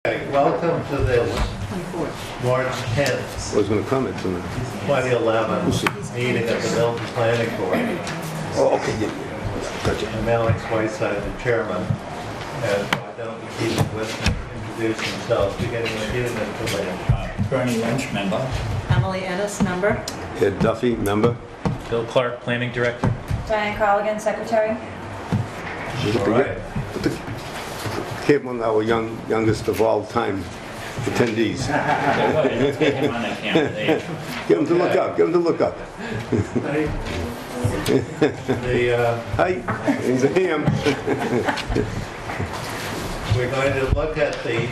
Okay, welcome to this March 10th, I was going to comment on that. 2011 meeting of the Milton Planning Board. Oh, okay, yeah. Gotcha. I'm Alex Whiteside, the chairman, and why don't we keep it with them, introduce themselves, beginning with you, Mr. Lynch. Bernie Lynch, member. Emily Ennis, member. Ed Duffy, member. Bill Clark, Planning Director. Diane Colligan, secretary. All right. Came on our youngest of all time attendees. Let's get him on that camera there. Get him to look up, get him to look up. Hi, he's a ham. We're going to look at the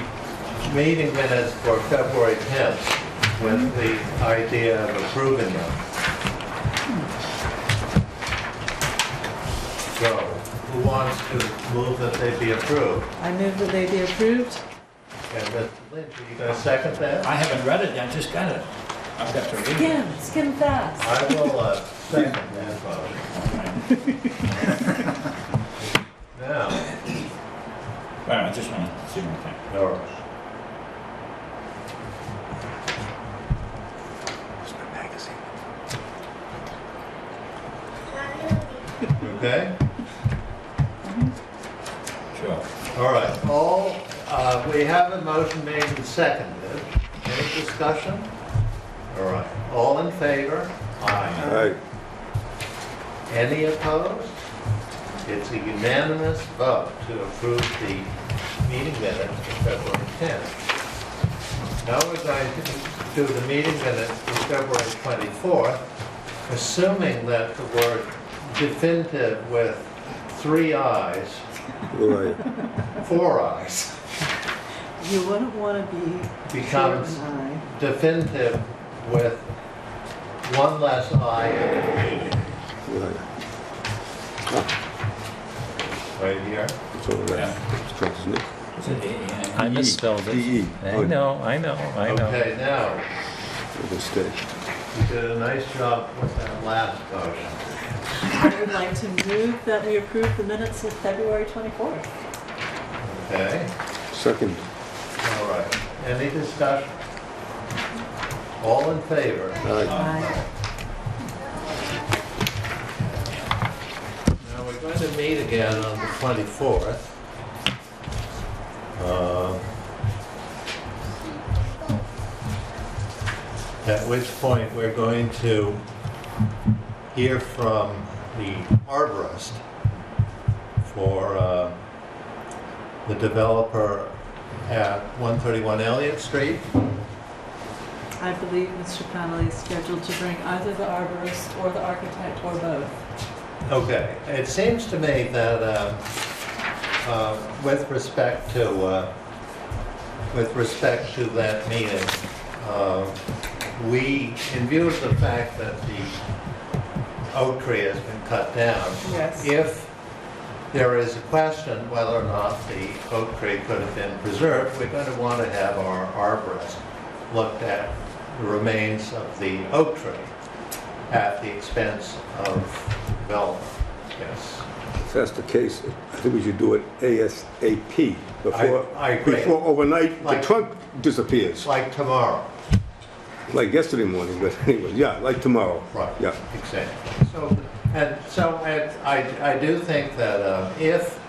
meeting minutes for February 10th with the idea of approving them. So, who wants to move that they be approved? I move that they be approved. And Mr. Lynch, are you going to second that? I haven't read it, I just got it. I've got to read it. Skim fast. I will second that vote. Now, Well, I just want to see one thing. all right. It's my magazine. Okay? Sure. All right. We have a motion made and seconded. Any discussion? All right. All in favor? Aye. All right, Any opposed? It's a unanimous vote to approve the meeting minutes for February 10th. Now we're going to do the meeting minutes for February 24th, assuming that the word definitive with 3 I's, all right. 4 I's, You wouldn't want to be becomes chair and definitive with 1 less I in it. Right. Right here. It's all right. Yeah. It's correct, isn't it? Is it A-N? I misspelled it. DE. I know. Okay, now, It'll stay. you did a nice job with that last motion. I would like to move that we approve the minutes of February 24th. Okay, Second. all right. Any discussion? All in favor? All right. Aye. Now, we're going to meet again on the 24th. At which point, we're going to hear from the arborist for the developer at 131 Elliott Street. I believe Mr. Connolly is scheduled to bring either the arborist or the architect or both. Okay, it seems to me that with respect to that meeting, we, in view of the fact that the oak tree has been cut down, Yes. if there is a question whether or not the oak tree could have been preserved, we're going to want to have our arborist looked at the remains of the oak tree at the expense of development. Yes. If that's the case, I think we should do it ASAP before, I agree. before overnight the Like- trunk disappears. Like tomorrow. Like yesterday morning, but anyway, yeah, like tomorrow. Right. Yeah. Exactly. So I do think that if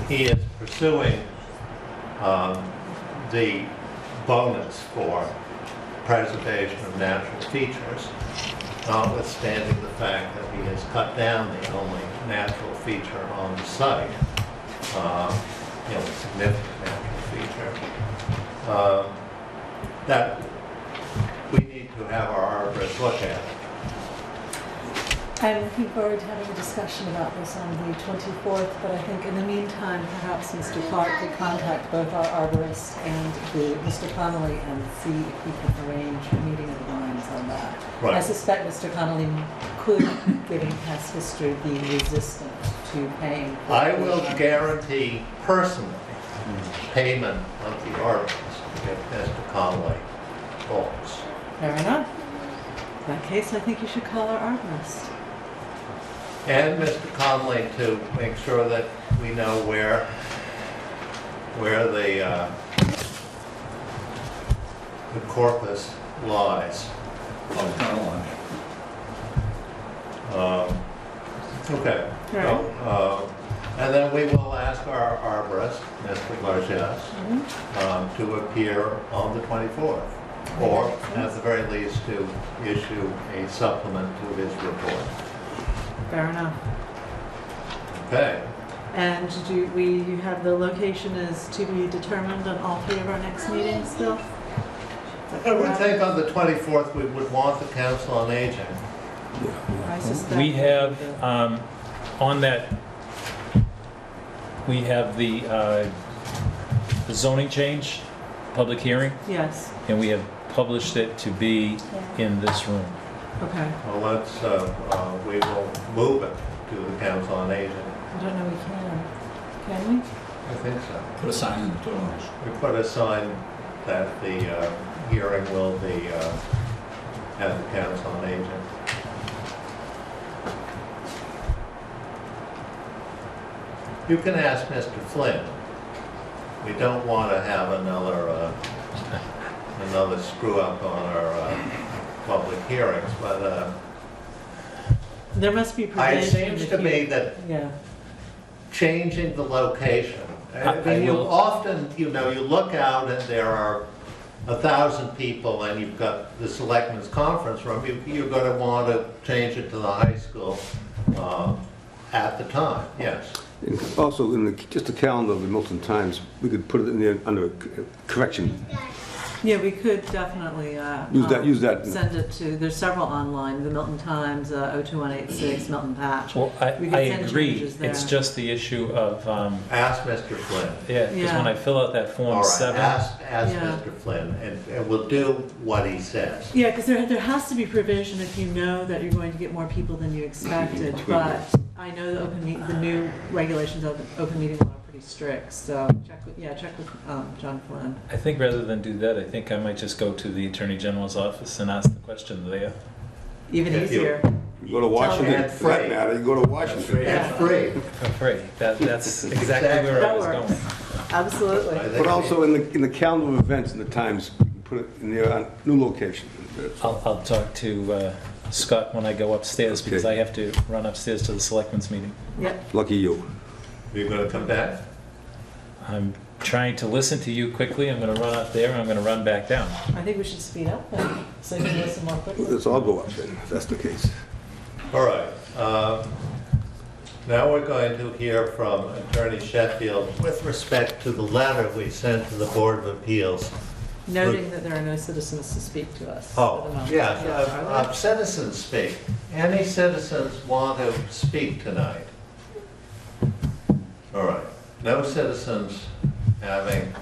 he is pursuing the bonus for preservation of natural features, notwithstanding the fact that he has cut down the only natural feature on the site, significant natural feature, that we need to have our arborist look at it. I'm looking forward to having a discussion about this on the 24th, but I think in the meantime, perhaps Mr. Clark could contact both our arborist and Mr. Connolly and see if we can arrange a meeting of the minds on that. Right. I suspect Mr. Connolly could, given past history, be resistant to paying. for I the- will guarantee personally payment of the arborist if Mr. Conway calls. Fair enough. In that case, I think you should call our arborist. And Mr. Conley to make sure that we know where the the corpus lies. Oh, tunnel line. Okay. Right. So, and then we will ask our arborist, Mr. Largess, to appear on the 24th, or at the very least to issue a supplement to his report. Fair enough. Okay. And you have the location is to be determined on all three of our next meetings still? I would think on the 24th, we would want the Council on Aging. I suspect We have, that- on that, we have the zoning change, public hearing, Yes, and we have published it to be in this room. okay. Well, we will move it to the Council on Aging. I don't know we can. Can we? I think so. Put a sign in the doors. We put a sign that the hearing will be at the Council on Aging. You can ask Mr. Flynn. We don't want to have another screw up on our public hearings, but There must be it provision. seems if to you- me that Yeah, changing the location. I I mean, you will- often, you look out and there are 1,000 people and you've got the selectmen's conference room, you're going to want to change it to the high school at the time, yes. And also, just the calendar of the Milton Times, we could put it in there under correction. yeah, we could definitely. Use that. Send it to, there's several online, the Milton Times, 02186, Milton Patch. Well, We could I send agree, changes there. it's just the issue of, Ask Mr. Flynn. yeah, because when Yeah. I fill out that All Form right, 7, ask Yeah. Mr. Flynn and we'll do what he says. Yeah, because there has to be provision if you know that you're going to get more people than you expected, but I know the new regulations of open meeting law are pretty strict, so check with John Flynn. I think rather than do that, I think I might just go to the Attorney General's office and ask the question there. Even If you- easier. You go to Washington, them. for that matter, you go to Washington. It's free. For free. That's exactly where I That was works. going. Absolutely. I think But also in the calendar of events in the Times, you can put it in the new location. I'll talk to Scott when I go upstairs, because Okay. I have to run upstairs to the selectmen's meeting. Yep. Lucky you. You're going to come back? I'm trying to listen to you quickly, I'm gonna run up there, and I'm gonna run back down. I think we should speed up then, so you can listen more quickly. Let's all go up then, if that's the case. All right. Now we're going to hear from Attorney Sheffield with respect to the letter we sent to the Board of Appeals. Noting that there are no citizens to speak to us. at the Oh, moment. yes, Are there? citizens speak. Any citizens want to speak tonight? All right. No citizens having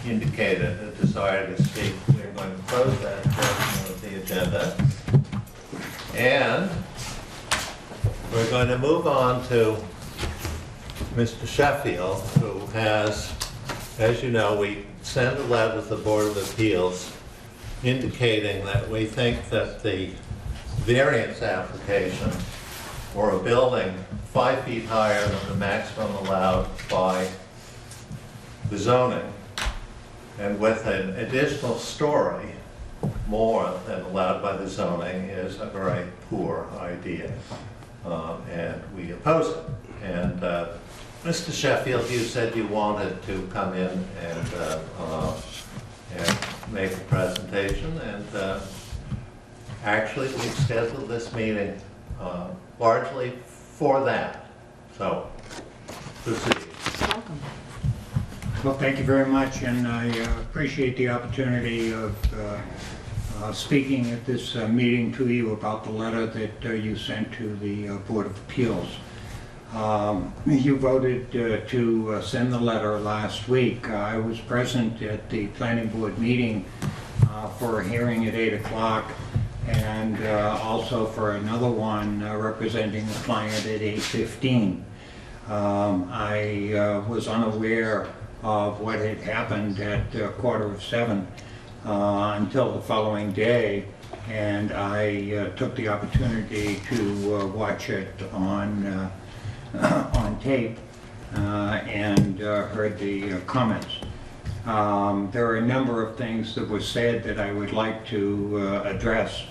indicated a desire to speak, we're going to close that portion of the agenda. And we're going to move on to Mr. Sheffield, who has, as you know, we sent a letter to the Board of Appeals indicating that we think that the variance application for a building 5 feet higher than the maximum allowed by the zoning, and with an additional story more than allowed by the zoning, is a very poor idea. And we oppose it. And Mr. Sheffield, you said you wanted to come in and make a presentation, and actually we've scheduled this meeting largely for that. So, proceed. Welcome. Well, thank you very much, and I appreciate the opportunity of speaking at this meeting to you about the letter that you sent to the Board of Appeals. You voted to send the letter last week. I was present at the planning board meeting for a hearing at 8 o'clock, and also for another one representing the client at 8:15. I was unaware of what had happened at 7:15 until the following day, and I took the opportunity to watch it on tape and heard the comments. There are a number of things that were said that I would like to address.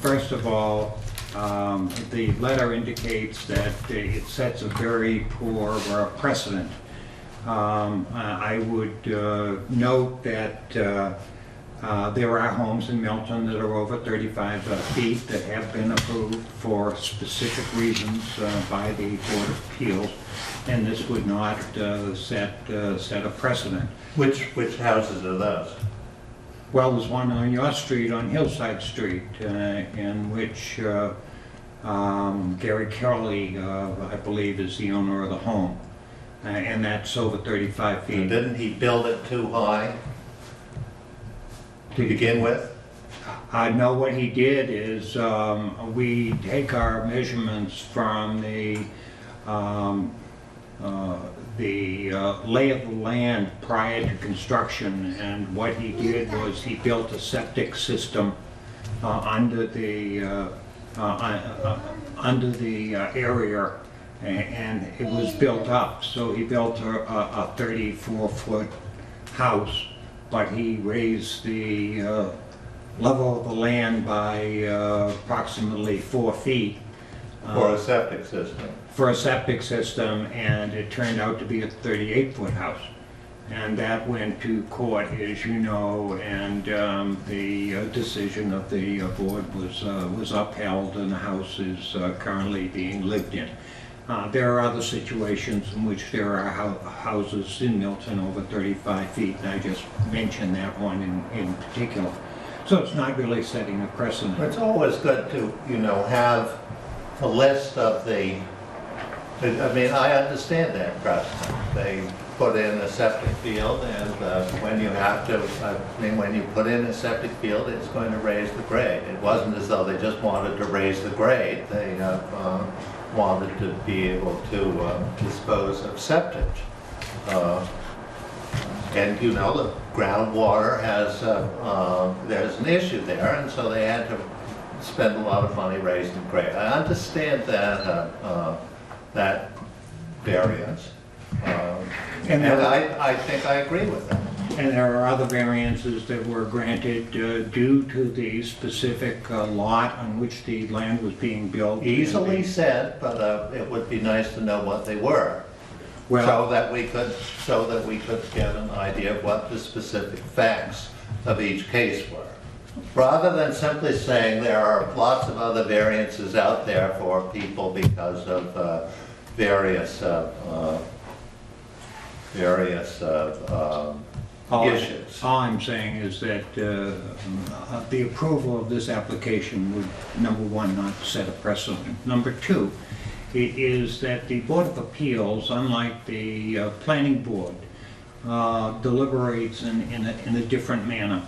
First of all, the letter indicates that it sets a very poor precedent. I would note that there are homes in Milton that are over 35 feet that have been approved for specific reasons by the Board of Appeals, and this would not set a precedent. Which houses are those? Well, there's one on your street, on Hillside Street, in which Gary Kelly, I believe, is the owner of the home, and that's over 35 And feet. didn't he build it too high to begin with? I know what he did is we take our measurements from the lay of the land prior to construction, and what he did was he built a septic system under the area, and it was built up. So he built a 34-foot house, but he raised the level of the land by approximately 4 feet. For a septic system? For a septic system, and it turned out to be a 38-foot house. And that went to court, as you know, and the decision of the board was upheld, and the house is currently being lived in. There are other situations in which there are houses in Milton over 35 feet, and I just mentioned that one in particular. So it's not really setting a precedent. It's always good to, have a list of the, I mean, I understand that precedent. They put in a septic field, and when you have to, when you put in a septic field, it's going to raise the grade. It wasn't as though they just wanted to raise the grade. They wanted to be able to dispose of septic. And the groundwater has, there's an issue there, and so they had to spend a lot of money raising the grade. I understand that variance, and I think I agree with that. And there are other variances that were granted due to the specific lot on which the land was being built. Easily said, but it would be nice to know what they were, Well, so that we could get an idea of what the specific facts of each case were, rather than simply saying there are lots of other variances out there for people because of various issues. all I'm saying is that the approval of this application would, number one, not set a precedent. Number two, it is that the Board of Appeals, unlike the Planning Board, deliberates in a different manner.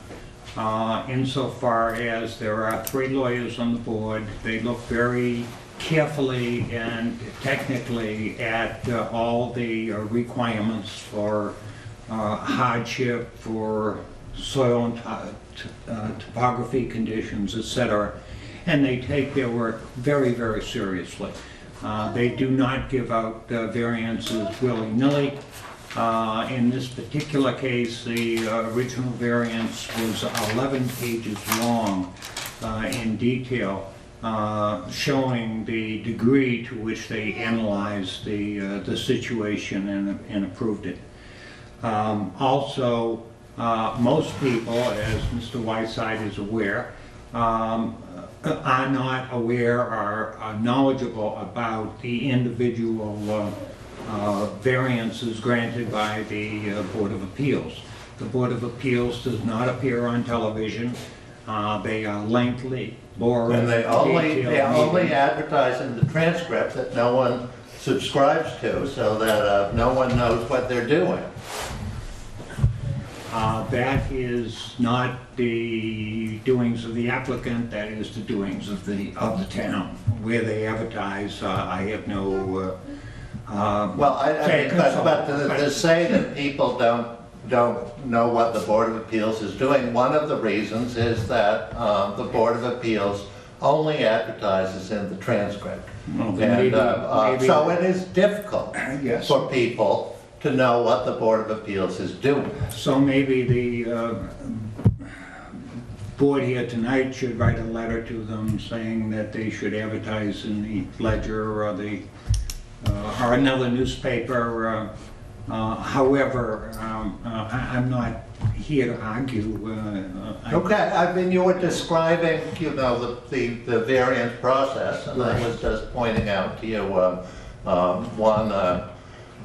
Insofar as there are 3 lawyers on the board, they look very carefully and technically at all the requirements for hardship, for soil and topography conditions, etc. And they take their work very, very seriously. They do not give out variances willy-nilly. In this particular case, the original variance was 11 pages long in detail, showing the degree to which they analyzed the situation and approved it. Also, most people, as Mr. Whiteside is aware, are not aware or are knowledgeable about the individual variances granted by the Board of Appeals. The Board of Appeals does not appear on television. They are lengthy, boring, And they only detailed. advertise in the transcript that no one subscribes to, so that no one knows what they're doing. That is not the doings of the applicant, that is the doings of the town. Where they advertise, I have no... Well, but to say that people don't know what the Board of Appeals is doing, one of the reasons is that the Board of Appeals only advertises in the transcript. Well, then And maybe- so it is difficult Yes. for people to know what the Board of Appeals is doing. So maybe the board here tonight should write a letter to them saying that they should advertise in the Ledger or the, or another newspaper. However, I'm not here to argue. Okay, I mean, you were describing, you know, the variance process, and I was just pointing out to you one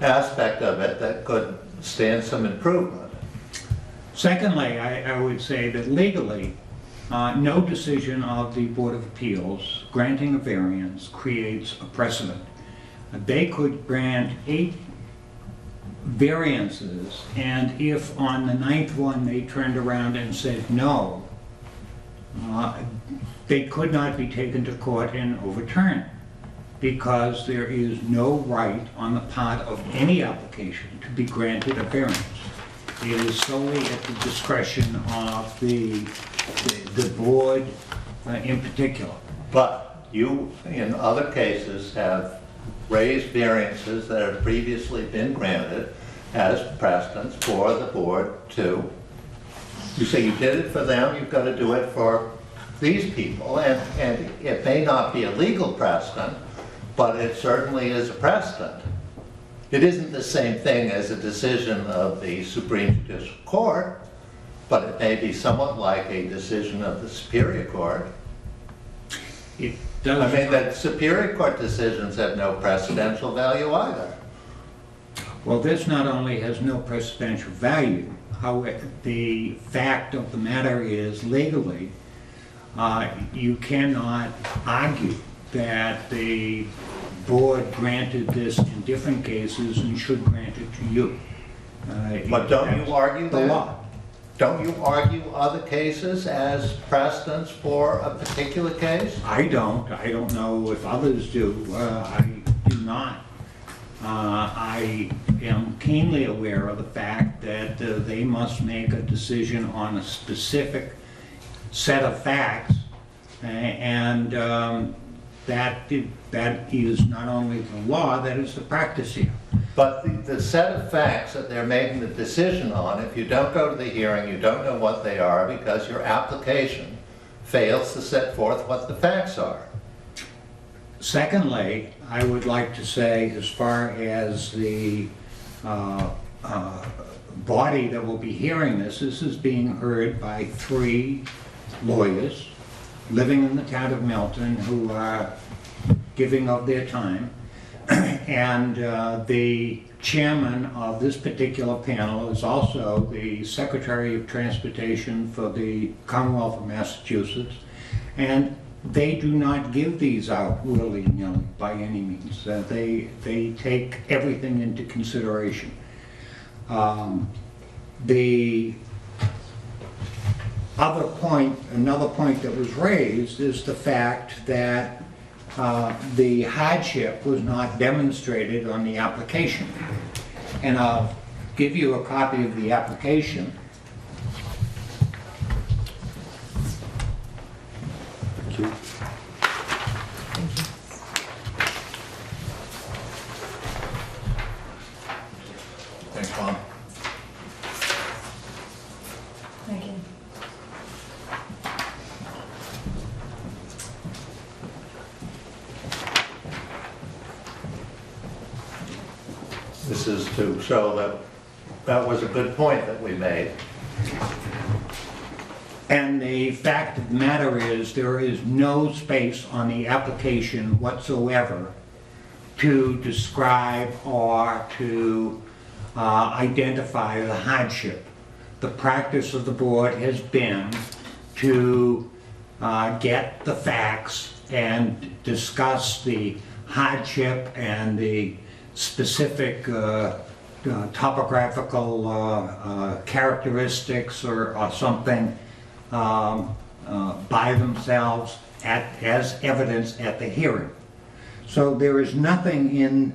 aspect of it that could stand some improvement. Secondly, I would say that legally, no decision of the Board of Appeals granting a variance creates a precedent. They could grant 8 variances, and if on the 9th one they turned around and said no, they could not be taken to court and overturned, because there is no right on the part of any application to be granted a variance. It is solely at the discretion of the board in particular. But you, in other cases, have raised variances that have previously been granted as precedents for the board to, you say you did it for them, you've got to do it for these people, and it may not be a legal precedent, but it certainly is a precedent. It isn't the same thing as a decision of the Supreme Judicial Court, but it may be somewhat like a decision of the Superior Court. It I does. mean, that Superior Court decisions have no precedential value either. Well, this not only has no precedential value, however, the fact of the matter is legally, you cannot argue that the board granted this in different cases and should grant it to you. But don't you argue the that? law? Don't you argue other cases as precedents for a particular case? I don't know if others do. I do not. I am keenly aware of the fact that they must make a decision on a specific set of facts, and that is not only the law, that is the practice here. But the set of facts that they're making the decision on, if you don't go to the hearing, you don't know what they are because your application fails to set forth what the facts are. Secondly, I would like to say, as far as the body that will be hearing this is being heard by 3 lawyers living in the town of Milton who are giving of their time. And the chairman of this particular panel is also the Secretary of Transportation for the Commonwealth of Massachusetts. And they do not give these out willy-nilly by any means. They take everything into consideration. The other point, another point that was raised is the fact that the hardship was not demonstrated on the application. And I'll give you a copy of the application. Thank you. Thanks, Bob. Thank you. This is to show that that was a good point that we made. And the fact of the matter is, there is no space on the application whatsoever to describe or to identify the hardship. The practice of the board has been to get the facts and discuss the hardship and the specific topographical characteristics or something by themselves as evidence at the hearing. So there is nothing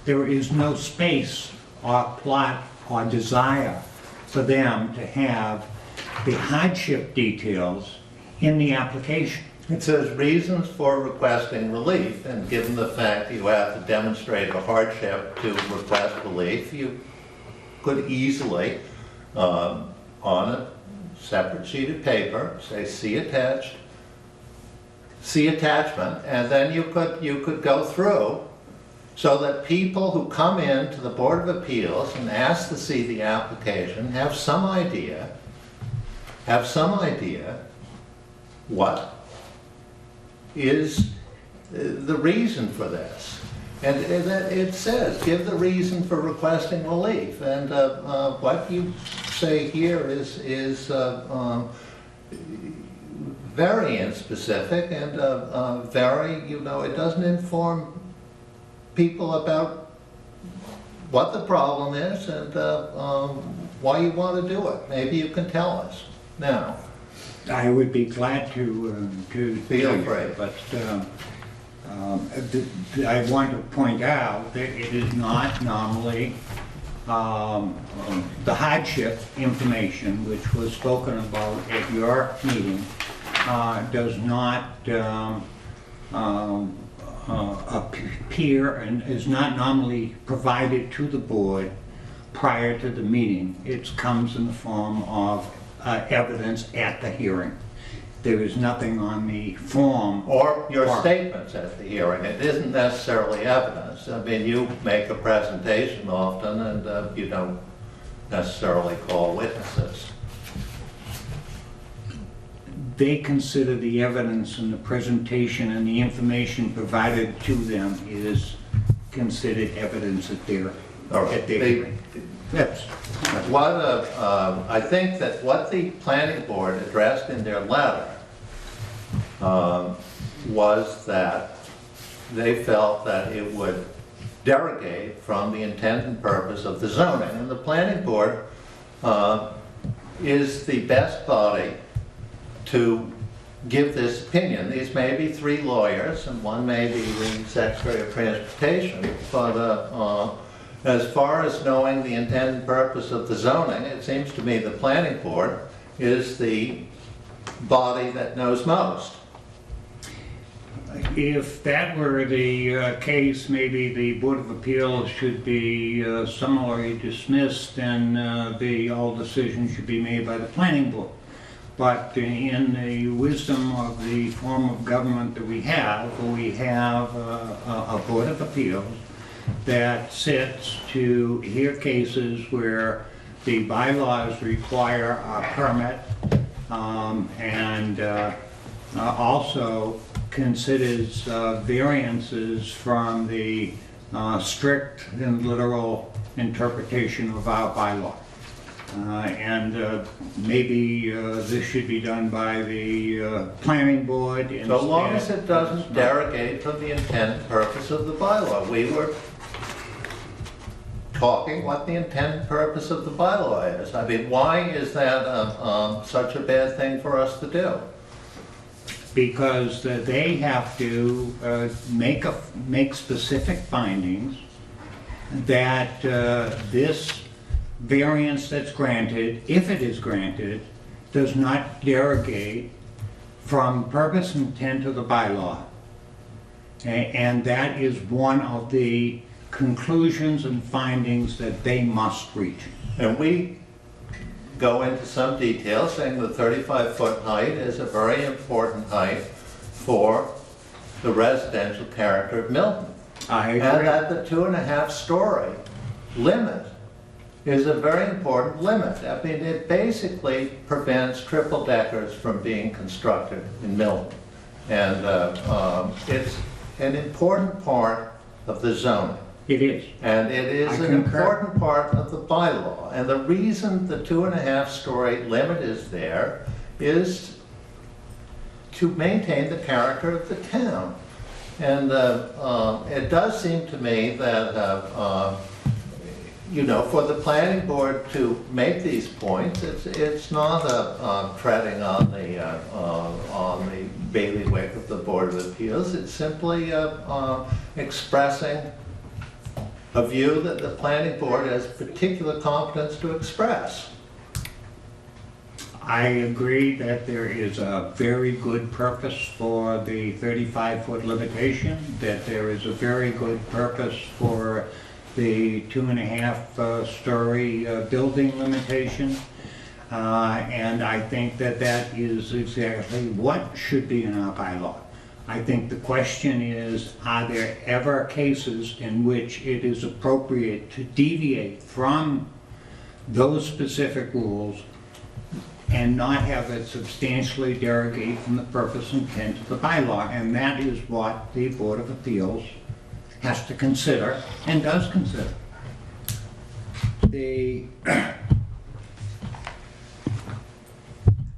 there is no space or plot or desire for them to have the hardship details in the application. It says reasons for requesting relief, and given the fact you have to demonstrate a hardship to request relief, you could easily, on a separate sheet of paper, say see attached, see attachment, and then you could go through so that people who come in to the Board of Appeals and ask to see the application have some idea what is the reason for this. And it says, give the reason for requesting relief. And what you say here is very inspecific and very, it doesn't inform people about what the problem is and why you want to do it. Maybe you can tell us now. I would be glad to Feel free. but I want to point out that it is not normally the hardship information which was spoken about at your meeting does not appear and is not normally provided to the board prior to the meeting. It comes in the form of evidence at the hearing. There is nothing on the form. Or your statements at the hearing. It isn't necessarily evidence. I mean, you make a presentation often and you don't necessarily call witnesses. They consider the evidence and the presentation and the information provided to them is considered evidence at their hearing. Yes. I think that what the planning board addressed in their letter was that they felt that it would derogate from the intent and purpose of the zoning. And the planning board is the best body to give this opinion. These may be three lawyers and one may be the Secretary of Transportation, but as far as knowing the intent and purpose of the zoning, it seems to me the planning board is the body that knows most. If that were the case, maybe the Board of Appeals should be summarily dismissed and all decisions should be made by the planning board. But in the wisdom of the form of government that we have a Board of Appeals that sits to hear cases where the bylaws require a permit and also considers variances from the strict and literal interpretation of our bylaw. Maybe this should be done by the planning board instead. So long as it doesn't derogate from the intent and purpose of the bylaw. We were talking what the intent and purpose of the bylaw is. I mean, why is that such a bad thing for us to do? Because they have to make specific findings that this variance that's granted, if it is granted, does not derogate from purpose and intent of the bylaw. And that is one of the conclusions and findings that they must reach. And we go into some detail saying the 35-foot height is a very important height for the residential character of Milton. I agree. And that the 2.5-story limit is a very important limit. I mean, it basically prevents triple-deckers from being constructed in Milton. And it's an important part of the zoning. It is. And it is an important part of the bylaw. And the reason the 2.5-story limit is there is to maintain the character of the town. And it does seem to me that, for the planning board to make these points, it's not treading on the bailiwick of the Board of Appeals. It's simply expressing a view that the planning board has particular competence to express. I agree that there is a very good purpose for the 35-foot limitation, that there is a very good purpose for the 2.5-story building limitation. And I think that that is exactly what should be in our bylaw. I think the question is, are there ever cases in which it is appropriate to deviate from those specific rules and not have it substantially derogate from the purpose and intent of the bylaw? And that is what the Board of Appeals has to consider and does consider. The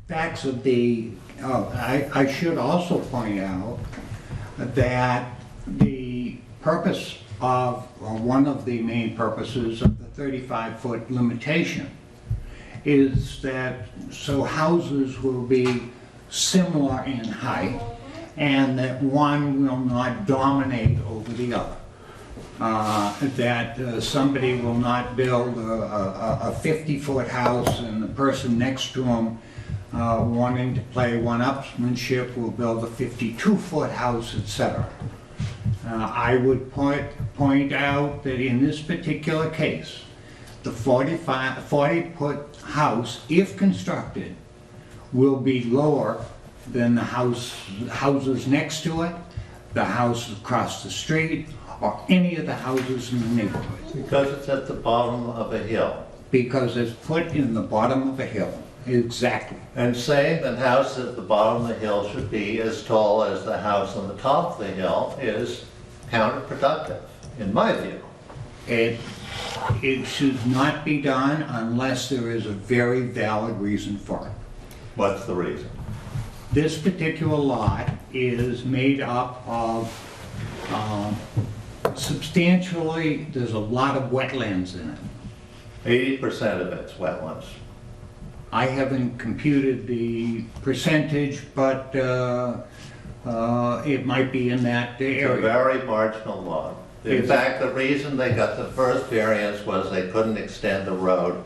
facts of the, I should also point out that the purpose of, or one of the main purposes of the 35-foot limitation is that so houses will be similar in height and that one will not dominate over the other. That somebody will not build a 50-foot house and the person next to them wanting to play one-upsmanship will build a 52-foot house, etc. I would point out that in this particular case, the 40-foot house, if constructed, will be lower than the houses next to it, the house across the street, or any of the houses in the neighborhood. Because it's at the bottom of a hill. Because it's put in the bottom of a hill. Exactly. And saying that houses at the bottom of the hill should be as tall as the house on the top of the hill is counterproductive, in my view. It should not be done unless there is a very valid reason for it. What's the reason? This particular lot is made up of substantially, there's a lot of wetlands in it. 80% of it's wetlands. I haven't computed the percentage, but it might be in that It's a area. very marginal lot. In fact, the reason they got the first variance was they couldn't extend the road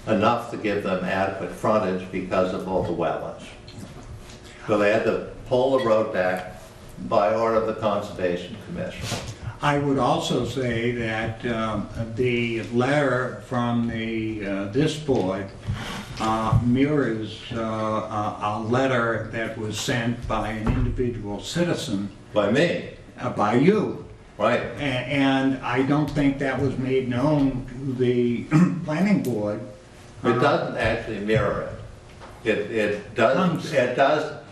enough to give them adequate frontage because of all the wetlands. So they had to pull the road back by order of the Conservation Commission. I would also say that the letter from this board mirrors a letter that was sent by an individual citizen. By me. By you. Right. And I don't think that was made known to the planning board. It doesn't actually mirror it. It does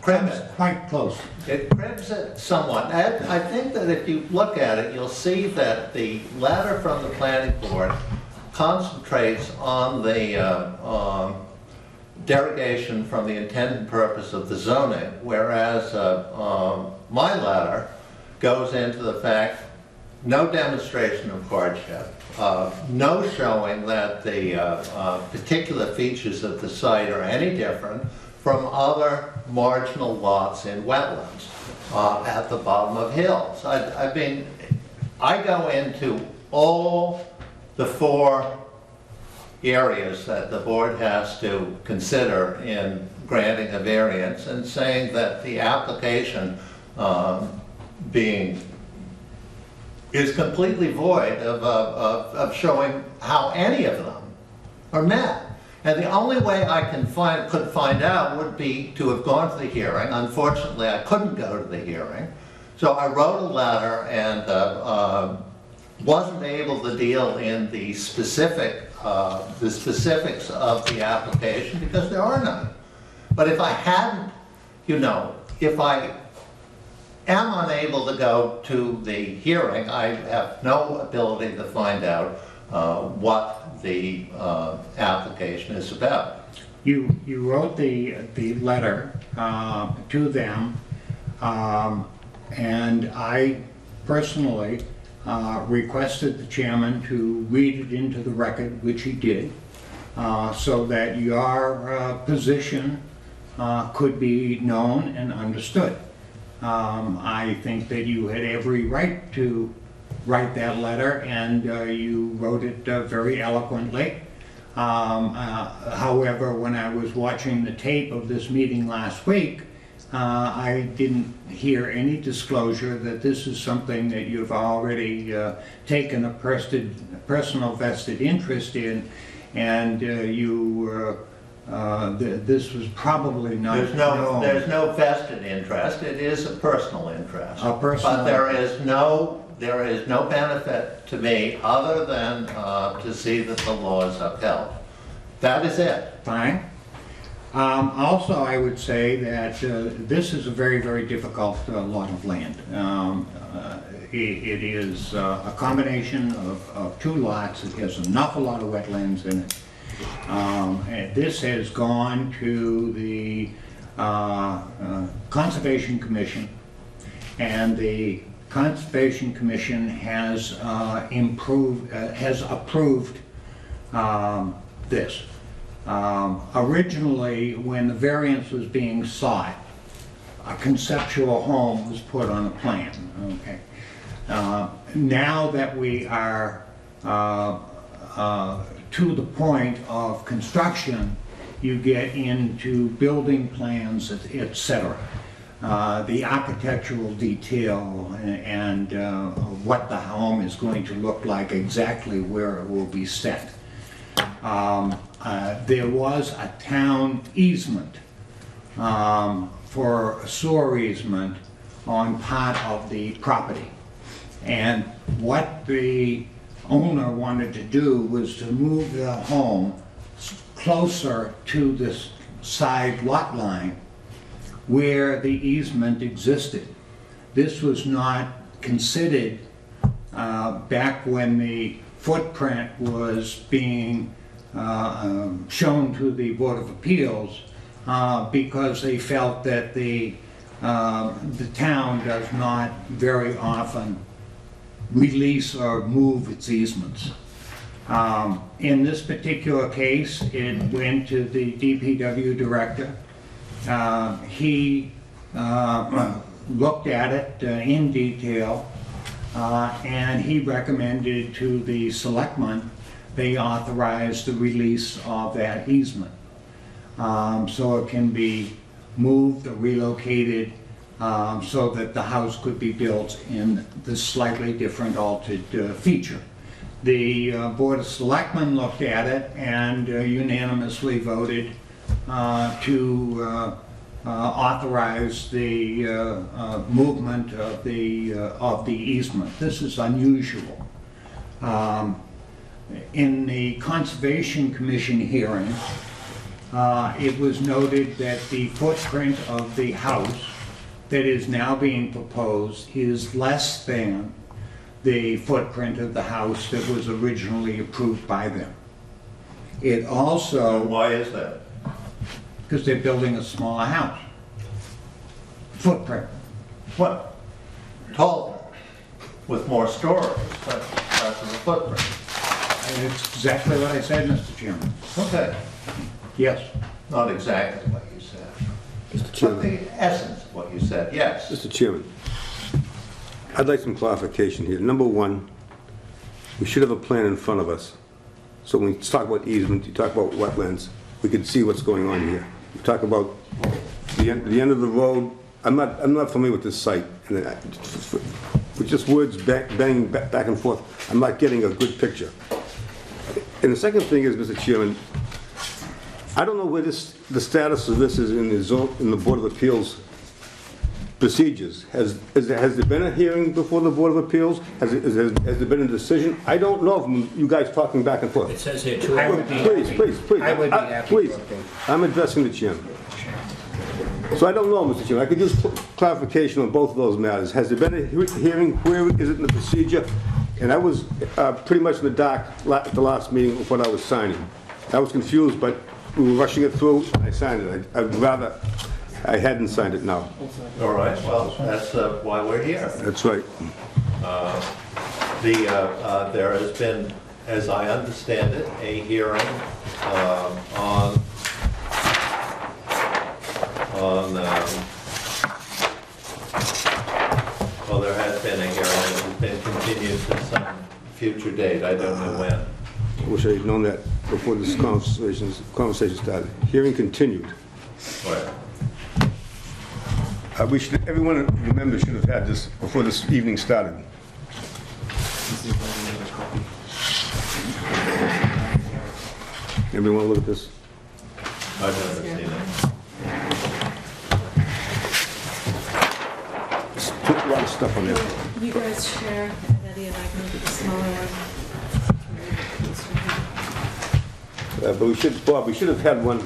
cribs it. Quite close. It cribs it somewhat. I think that if you look at it, you'll see that the letter from the planning board concentrates on the derogation from the intent and purpose of the zoning, whereas my letter goes into the fact no demonstration of hardship, no showing that the particular features of the site are any different from other marginal lots in wetlands at the bottom of hills. I mean, I go into all the 4 areas that the board has to consider in granting a variance and saying that the application is completely void of showing how any of them are met. And the only way I could find out would be to have gone to the hearing. Unfortunately, I couldn't go to the hearing. So I wrote a letter and wasn't able to deal in the specifics of the application because there are none. But if I hadn't, if I am unable to go to the hearing, I have no ability to find out what the application is about. You wrote the letter to them, and I personally requested the chairman to read it into the record, which he did, so that your position could be known and understood. I think that you had every right to write that letter, and you wrote it very eloquently. However, when I was watching the tape of this meeting last week, I didn't hear any disclosure that this is something that you've already taken a personal vested interest in, and this was probably not known. There's no vested interest. It is a personal interest. A personal But there is no benefit to me other than to see that the law is upheld. That is it. Fine. Also, I would say that this is a very, very difficult lot of land. It is a combination of two lots. It has an awful lot of wetlands in it. And this has gone to the Conservation Commission, and the Conservation Commission has approved this. Originally, when the variance was being sought, a conceptual home was put on a plan. Okay. Now that we are to the point of construction, you get into building plans, etc. The architectural detail and what the home is going to look like, exactly where it will be set. There was a town easement for a sewer easement on part of the property. And what the owner wanted to do was to move the home closer to this side lot line where the easement existed. This was not considered back when the footprint was being shown to the Board of Appeals because they felt that the town does not very often release or move its easements. In this particular case, it went to the DPW director. He looked at it in detail, and he recommended to the selectmen they authorize the release of that easement. So it can be moved or relocated so that the house could be built in this slightly different altered feature. The Board of Selectmen looked at it and unanimously voted to authorize the movement of the easement. This is unusual. In the Conservation Commission hearing, it was noted that the footprint of the house that is now being proposed is less than the footprint of the house that was originally approved by them. It also... Why is that? Because they're building a smaller house. Footprint. What? Taller, with more stories, but less of a footprint. And it's exactly what I said, Mr. Chairman. Okay. Yes. Not exactly what you said. Mr. But Chairman. the essence of what you said, yes. Mr. Chairman, I'd like some clarification here. Number one, we should have a plan in front of us. So when you talk about easement, you talk about wetlands, we can see what's going on here. You talk about the end of the road. I'm not familiar with this site. And with just words banging back and forth, I'm not getting a good picture. And the second thing is, Mr. Chairman, I don't know where the status of this is in the Board of Appeals procedures. Has there been a hearing before the Board of Appeals? Has there been a decision? I don't know from you guys talking back and forth. It says here two I hours. would be Please, happy- please. I would be happy to Please, update. I'm addressing the chairman. So I don't know, Mr. Chairman. I could use clarification on both of those matters. Has there been a hearing? Where is it in the procedure? And I was pretty much in the dark at the last meeting of what I was signing. I was confused, but we were rushing it through. I signed it. I'd rather I hadn't signed it now. All right, well, that's why we're here. That's right. There has been, as I understand it, a hearing on well, there has been a hearing. It's been continued to some future date. I don't know when. wish I had known that before this conversation started. Hearing continued. What? Everyone, the members should have had this before this evening started. Everyone look at this? I've never seen it. Just put a lot of stuff on there. You guys share, and Eddie and I can look at the smaller one. But we should, Bob, we should have had one.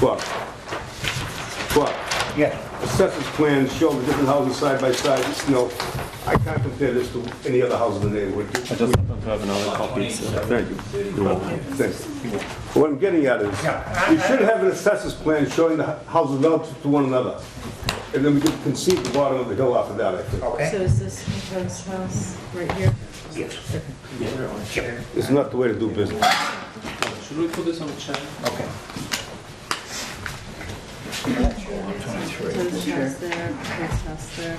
Bob. Yes. Assessors plans show the different houses side by side. You know, I can't compare this to any other house in the neighborhood. I just happen to have another copy. So. Thank you. You're welcome. Thanks. What I'm getting at is, we should have an assessor's plan showing the houses relative to one another. And then we can concede the bottom of the hill after that, I think. So is this proposed house right here? Yes. It's not the way to do business. Should we put this on the chair? Okay. So this house there, this house there.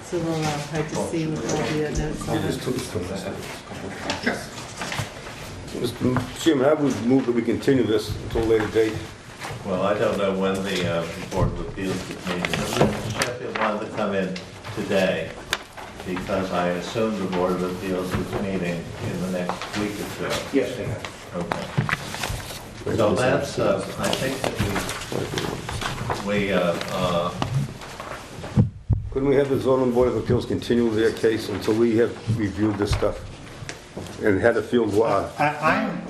It's a little hard to see with all the notes on it. Mr. Chairman, I would move that we continue this until a later date. Well, I don't know when the Board of Appeals is meeting. Mr. Sheffield wanted to come in today because I assume the Board of Appeals is meeting in the next week or two. Yes, they have. Okay. So that's, I think that Couldn't we have the zoning board of appeals continue their case until we have reviewed this stuff and had a field? I'm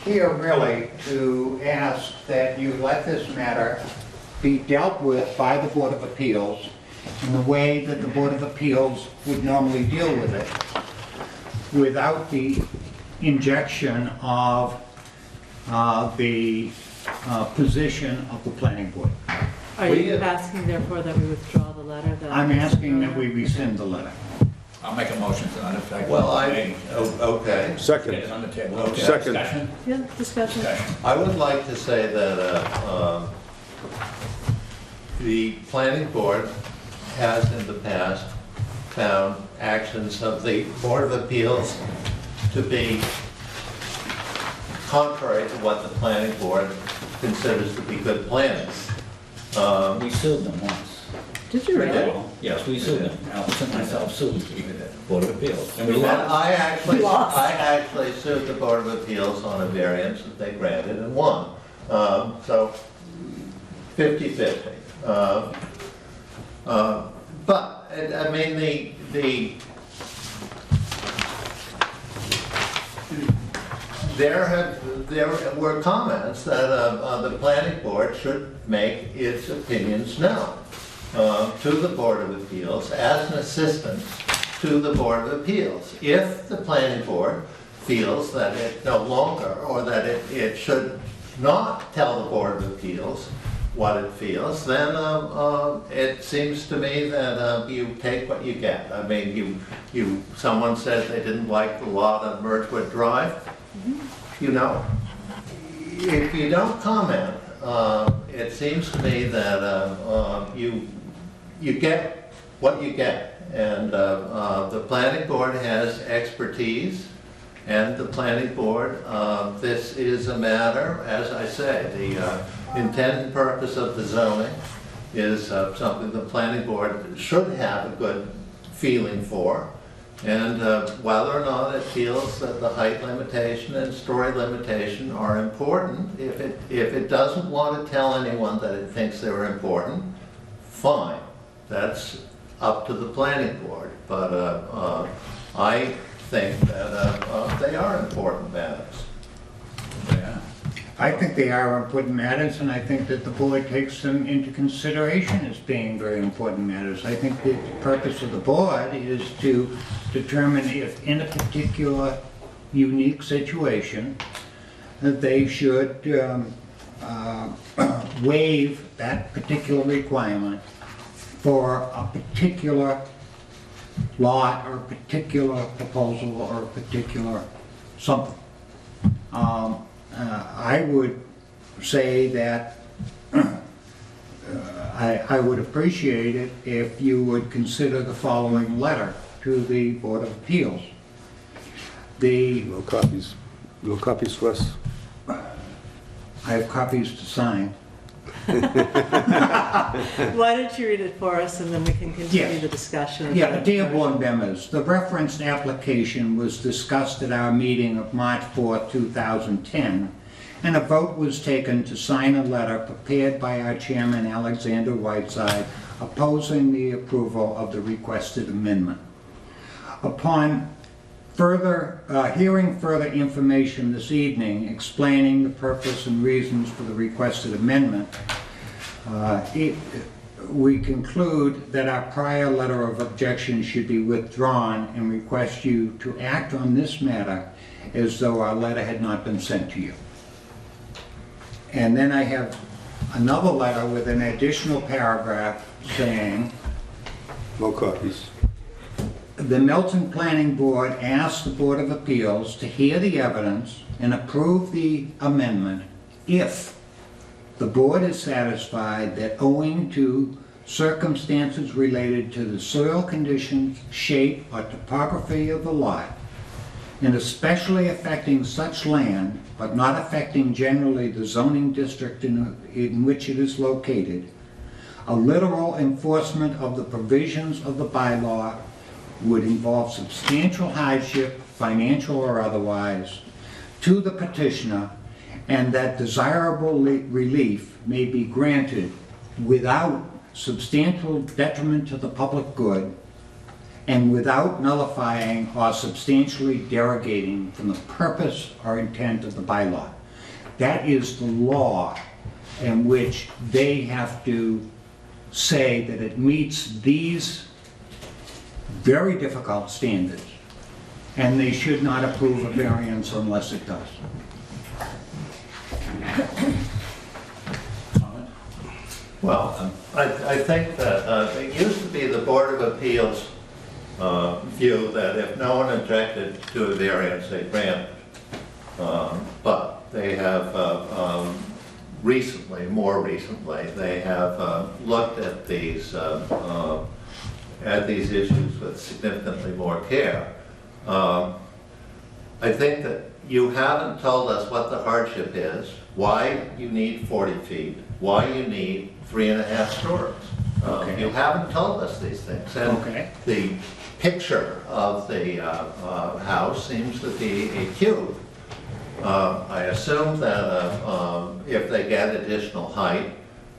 here really to ask that you let this matter be dealt with by the Board of Appeals in the way that the Board of Appeals would normally deal with it, without the injection of the position of the planning board. Are you asking therefore that we withdraw the letter that? I'm asking that we rescind the letter. I'll make a motion to that effect. okay. Get it Second. on the table. Okay. Second. Discussion? Yeah, discussion. I would like to say that the planning board has in the past found actions of the Board of Appeals to be contrary to what the planning board considers to be good planning. We sued them once. Did you really? Yes, we sued them. Alice and myself sued the Board of Appeals. And we And lost. I actually sued the Board of Appeals on a variance that they granted and won. So 50-50. But, I mean, there were comments that the planning board should make its opinions known to the Board of Appeals as an assistant to the Board of Appeals. If the planning board feels that it no longer, or that it should not tell the Board of Appeals what it feels, then it seems to me that you take what you get. I mean, someone said they didn't like the lot on Birchwood Drive. You know, if you don't comment, it seems to me that you get what you get. And the planning board has expertise, and the planning board, this is a matter, as I say, the intent and purpose of the zoning is something the planning board should have a good feeling for. And whether or not it feels that the height limitation and story limitation are important, if it doesn't want to tell anyone that it thinks they're important, fine. That's up to the planning board. But I think that they are important matters. Yeah. I think they are important matters, and I think that the board takes them into consideration as being very important matters. I think the purpose of the board is to determine if in a particular unique situation that they should waive that particular requirement for a particular lot or a particular proposal or a particular something. I would say that I would appreciate it if you would consider the following letter to the Board of Appeals. The, No copies. No copies for us? I have copies to sign. Why don't you read it for us, and then we can continue Yes. the discussion. Yeah, dear board members, the referenced application was discussed at our meeting of March 4th, 2010, and a vote was taken to sign a letter prepared by our chairman, Alexander Whiteside, opposing the approval of the requested amendment. Upon hearing further information this evening explaining the purpose and reasons for the requested amendment, we conclude that our prior letter of objection should be withdrawn and request you to act on this matter as though our letter had not been sent to you. And then I have another letter with an additional paragraph saying, No copies. the Milton Planning Board asks the Board of Appeals to hear the evidence and approve the amendment if the board is satisfied that owing to circumstances related to the soil conditions, shape, or topography of the lot, and especially affecting such land, but not affecting generally the zoning district in which it is located, a literal enforcement of the provisions of the bylaw would involve substantial hardship, financial or otherwise, to the petitioner, and that desirable relief may be granted without substantial detriment to the public good and without nullifying or substantially derogating from the purpose or intent of the bylaw. That is the law in which they have to say that it meets these very difficult standards, and they should not approve a variance unless it does. Well, I think that it used to be the Board of Appeals view that if no one objected to a variance, they grant it. But they have more recently, they have looked at these issues with significantly more care. I think that you haven't told us what the hardship is, why you need 40 feet, why you need 3.5 stories. Okay. You haven't told us these things. And Okay. the picture of the house seems to be a cube. I assume that if they get additional height,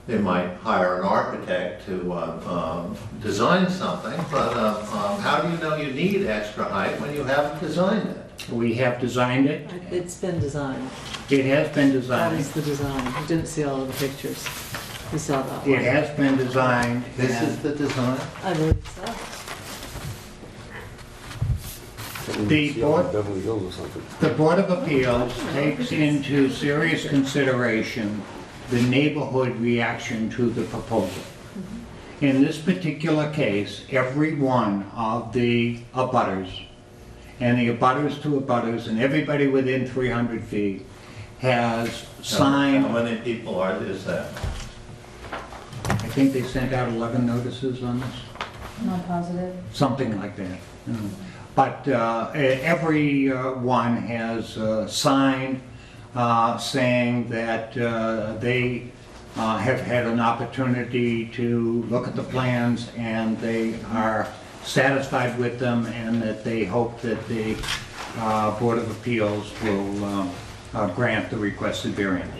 they might hire an architect to design something, but how do you know you need extra height when you haven't designed it? We have designed it. It's been designed. It has been That designed. is the design. You didn't see all of the pictures. You saw that one. It has been designed. This is and the design? I believe so. The board- Beverly Hills or something. The Board of Appeals takes into serious consideration the neighborhood reaction to the proposal. In this particular case, every one of the abutters, and the abutters to abutters, and everybody within 300 feet has signed, How many people is that? I think they sent out 11 notices on this, Not positive. something like that. But every one has signed saying that they have had an opportunity to look at the plans and they are satisfied with them, and that they hope that the Board of Appeals will grant the requested variance.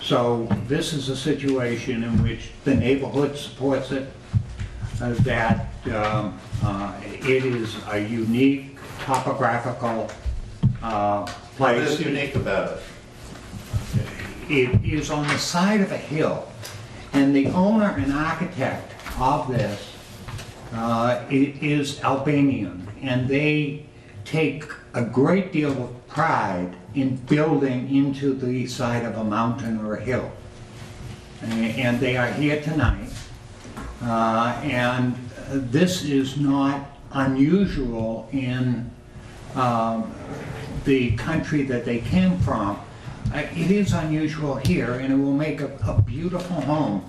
So this is a situation in which the neighborhood supports it, that it is a unique topographical What place. is unique about it? It is on the side of a hill, and the owner and architect of this is Albanian, and they take a great deal of pride in building into the side of a mountain or a hill. And they are here tonight, and this is not unusual in the country that they came from. It is unusual here, and it will make a beautiful home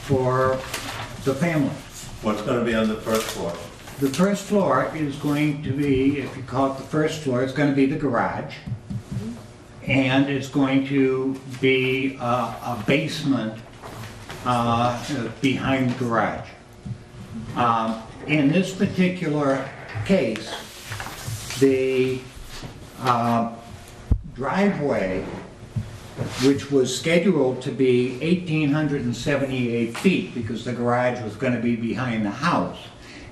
for the family. What's going to be on the first floor? the first floor is going to be, if you call it the first floor, it's going to be the garage. And it's going to be a basement behind the garage. In this particular case, the driveway, which was scheduled to be 1,878 feet because the garage was going to be behind the house,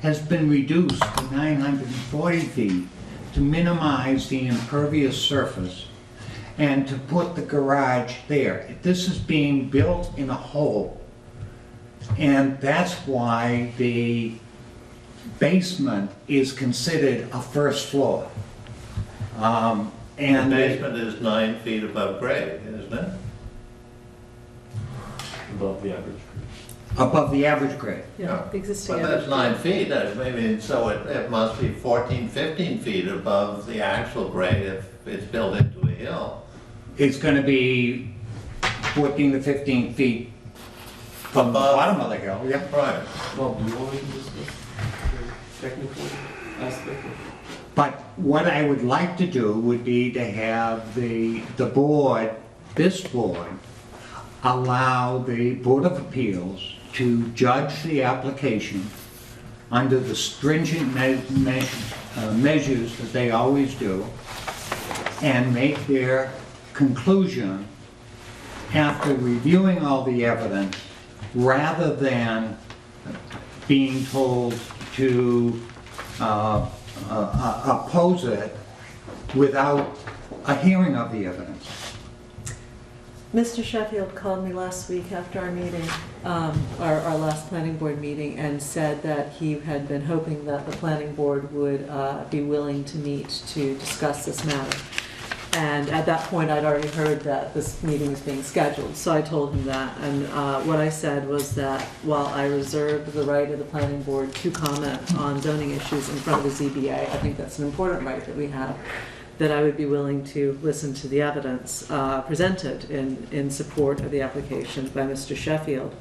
has been reduced to 940 feet to minimize the impervious surface and to put the garage there. This is being built in a hole, and that's why the basement is considered a first floor. The And basement is 9 feet above grade, isn't it? Above the average. above the average grade. Yeah, the existing. But that's average. 9 feet, I mean, so it must be 14, 15 feet above the actual grade if it's built into a hill. It's going to be 14 to 15 feet from the Above. bottom of the hill, yeah. Right. Well, do you want me to discuss the technical aspect of it? But what I would like to do would be to have the board, this board, allow the Board of Appeals to judge the application under the stringent measures that they always do, and make their conclusion after reviewing all the evidence, rather than being told to oppose it without a hearing of the evidence. Mr. Sheffield called me last week after our meeting, our last planning board meeting, and said that he had been hoping that the planning board would be willing to meet to discuss this matter. And at that point, I'd already heard that this meeting was being scheduled, so I told him that. And what I said was that while I reserved the right of the planning board to comment on zoning issues in front of the ZBA, I think that's an important right that we have, that I would be willing to listen to the evidence presented in support of the application by Mr. Sheffield.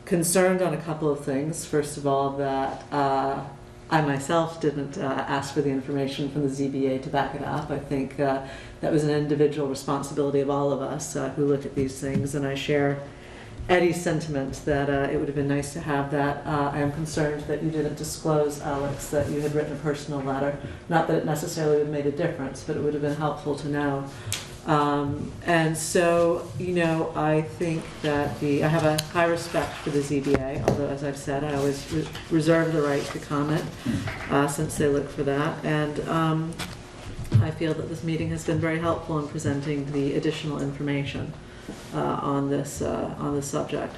Concerned on a couple of things. First of all, that I myself didn't ask for the information from the ZBA to back it up. I think that was an individual responsibility of all of us who look at these things, and I share Eddie's sentiment that it would have been nice to have that. I am concerned that you didn't disclose, Alex, that you had written a personal letter. Not that it necessarily would have made a difference, but it would have been helpful to know. And so, you know, I think that I have a high respect for the ZBA, although, as I've said, I always reserve the right to comment since they look for that. And I feel that this meeting has been very helpful in presenting the additional information on this subject.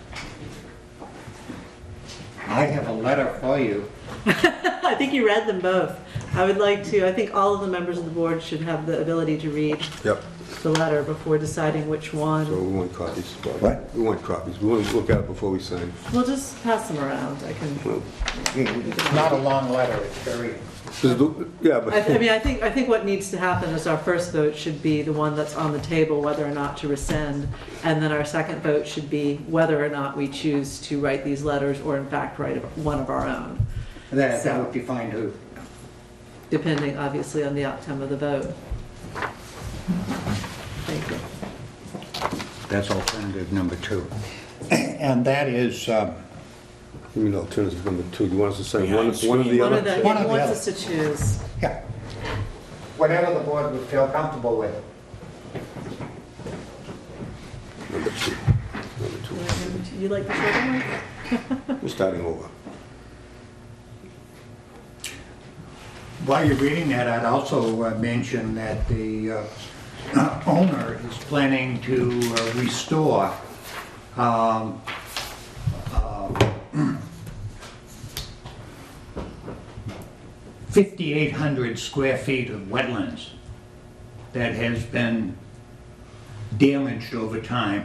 I have a letter for you. I think you read them both. I would like to, I think all of the members of the board should have the ability to read Yep, the letter before deciding which one. so we want copies. What? We want copies. We want to look at it before we sign. We'll just pass them around. I can. It's not a long letter, it's very... Yeah, but... I mean, I think what needs to happen is our first vote should be the one that's on the table, whether or not to rescind, and then our second vote should be whether or not we choose to write these letters or in fact write one of our own, That would be fine too. depending obviously on the outcome of the vote. Thank you. That's alternative number 2. And that is, You mean alternative number 2? Do you want us to say Yeah, one or the One of other? the, One of he the wants other. us to choose. yeah, whatever the board would feel comfortable with. Number 2. Number 2. You like the shorter one? We're starting over. While you're reading that, I'd also mention that the owner is planning to restore 5,800 square feet of wetlands that has been damaged over time.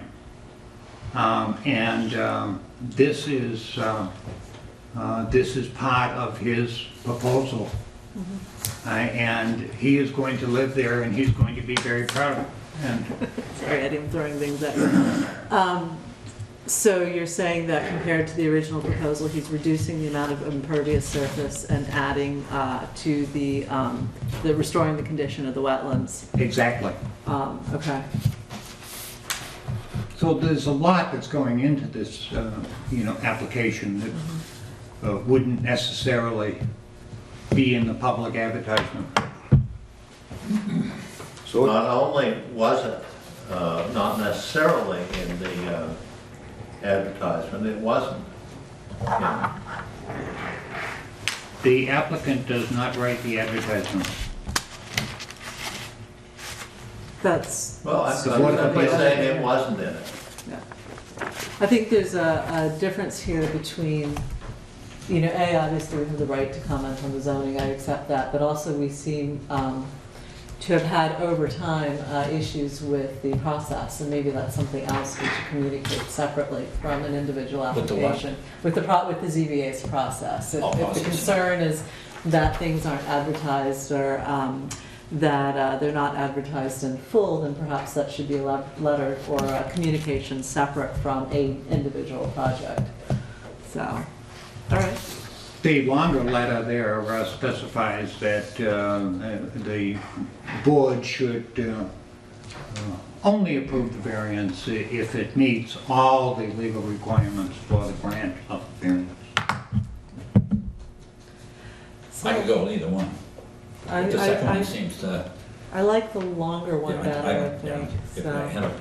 This is part of his proposal. And he is going to live there, and he's going to be very proud of it. And Sorry, Eddie, I'm throwing things at you. So you're saying that compared to the original proposal, he's reducing the amount of impervious surface and adding to the restoring the condition of the wetlands? Exactly. Okay. So there's a lot that's going into this, application that wouldn't necessarily be in the public advertisement. So, Not only was it not necessarily in the advertisement, it wasn't. Yeah. The applicant does not write the advertisement. That's, Well, I'm The Board of simply Appeals. saying it wasn't in it. yeah. I think there's a difference here between, obviously we have the right to comment on the zoning, I accept that, but also we seem to have had over time issues with the process, and maybe that's something else we should communicate separately from an individual With the what? application. With the ZBA's process. If the Process. concern is that things aren't advertised or that they're not advertised in full, then perhaps that should be a letter or a communication separate from a individual project. So, all right. The longer letter there specifies that the board should only approve the variance if it meets all the legal requirements for the grant of the variance. I could go with either one. The second one seems to. I like the longer one Yeah, better, I yeah, think. if So. I had a-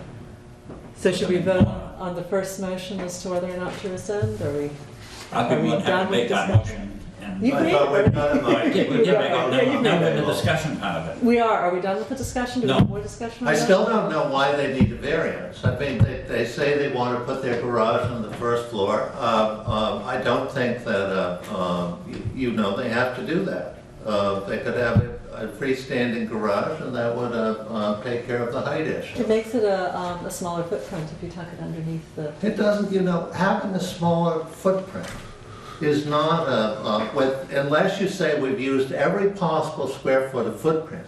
So should we vote on the first motion as to whether or not to rescind, or we? I'd Are be we more than done happy to with make that discussion? motion. and- You I made thought we'd done it We like- did make it, Yeah, you now made we're in it. the discussion part of it. We are we done with the discussion? Do we No. have more discussion on I that? still don't know why they need a variance. I mean, they say they want to put their garage on the first floor. I don't think that, they have to do that. They could have a freestanding garage, and that would take care of the height issue. It makes it a smaller footprint if you tuck it underneath the, It doesn't, having a smaller footprint is not unless you say we've used every possible square foot of footprint.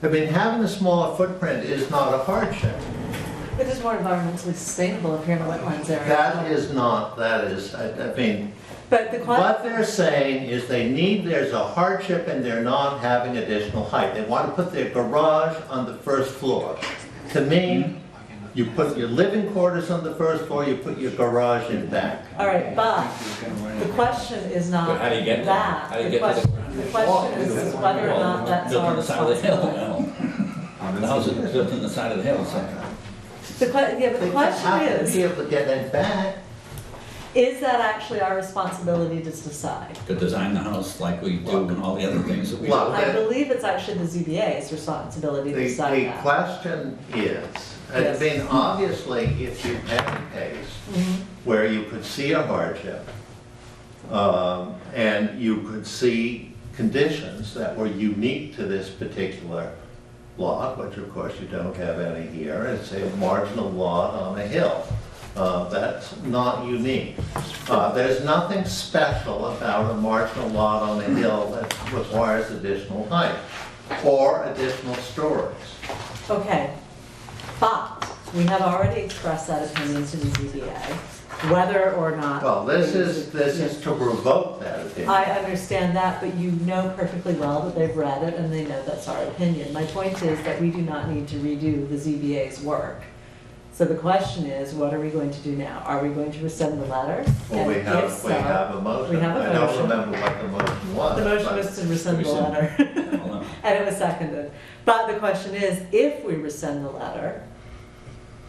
I mean, having a smaller footprint is not a hardship. it is more environmentally sustainable if you're in a wetlands area. But the What question, they're saying is there's a hardship and they're not having additional height. They want to put their garage on the first floor. To me, you put your living quarters on the first floor, you put your garage in back. all right, but the question is not But how do you get there? that. How do you The get to the question- The question is whether or not that's Built our on the side of the hill, responsibility. The house is built on the side of the hill, so. But the question How can is, be able to get it back? is that actually our responsibility to decide? To design the house like we do and all the other things that we do. Well, I believe it's actually the ZBA's responsibility to decide The that. question is, I Yes. mean, obviously, if you had a case Mhm. where you could see a hardship, and you could see conditions that were unique to this particular lot, which of course you don't have any here, it's a marginal lot on a hill. That's not unique. There's nothing special about a marginal lot on a hill that requires additional height or additional stories. Okay, but we have already expressed that opinion to the ZBA, whether or not. Well, this is to revoke that opinion. I understand that, but you know perfectly well that they've read it and they know that's our opinion. My point is that we do not need to redo the ZBA's work. So the question is, what are we going to do now? Are we going to rescind the letter? Well, we And have, if so, we have a motion. we have a I don't motion. remember what the motion was. The motion but- was to rescind the Rescind. letter, Hold on. and it was seconded. But the question is, if we rescind the letter,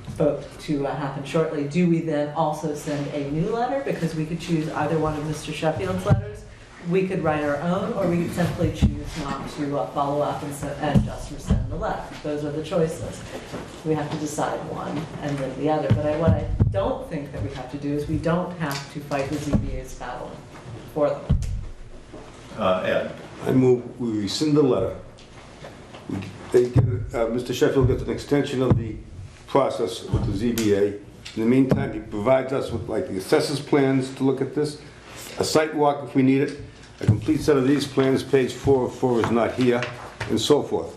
vote to happen shortly, do we then also send a new letter? Because we could choose either one of Mr. Sheffield's letters. We could write our own, or we could simply choose not to follow up and just rescind the letter. Those are the choices. We have to decide one and then the other. But what I don't think that we have to do is we don't have to fight the ZBA's battle for them. Ed, I move we rescind the letter. Mr. Sheffield gets an extension of the process with the ZBA. In the meantime, he provides us with like the assessor's plans to look at this, a site walk if we need it, a complete set of these plans, page 4 of 4 is not here, and so forth.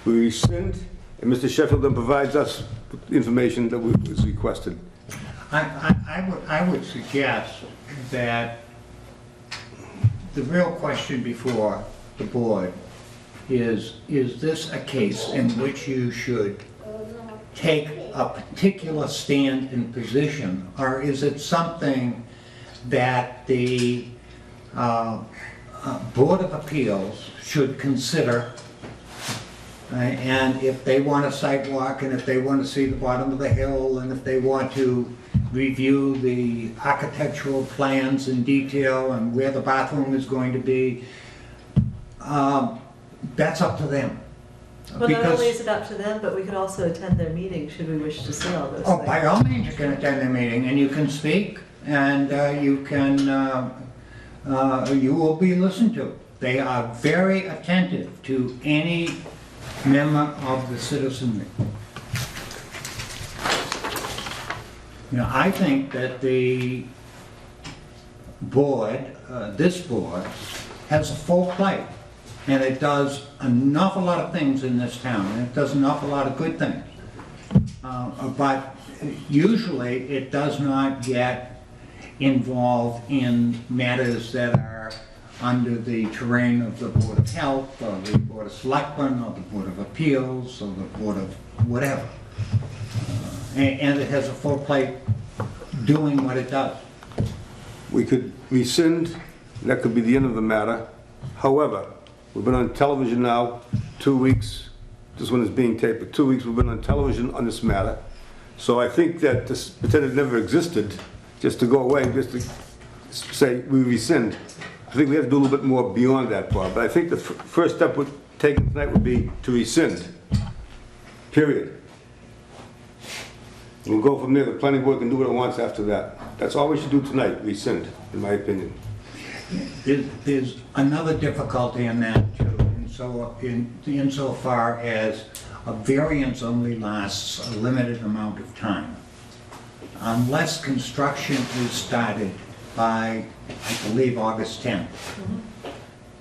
We rescind, and Mr. Sheffield then provides us with the information that was requested. I would suggest that the real question before the board is this a case in which you should take a particular stand and position, or is it something that the Board of Appeals should consider, and if they want a sidewalk, and if they want to see the bottom of the hill, and if they want to review the architectural plans in detail and where the bathroom is going to be, that's up to them. Well, not only is it up to them, but we could also attend their meeting should we wish to see all those Oh, things. by all means, you can attend the meeting, and you can speak, and you will be listened to. They are very attentive to any member of the citizenry. You know, I think that the board, this board, has a full plate, and it does an awful lot of things in this town, and it does an awful lot of good things. But usually, it does not get involved in matters that are under the terrain of the Board of Health, or the Board of Selectmen, or the Board of Appeals, or the Board of whatever. And it has a full plate doing what it does. We could rescind, that could be the end of the matter. However, we've been on television now 2 weeks, this one is being taped, but 2 weeks we've been on television on this matter. So I think that this, pretend it never existed, just to go away, just to say we rescind. I think we have to do a little bit more beyond that, Bob. But I think the first step we're taking tonight would be to rescind, period. We'll go from there. The planning board can do what it wants after that. That's all we should do tonight, rescind, in my opinion. There's another difficulty in that too, insofar as a variance only lasts a limited amount of time. Unless construction is started by, I believe, August 10th,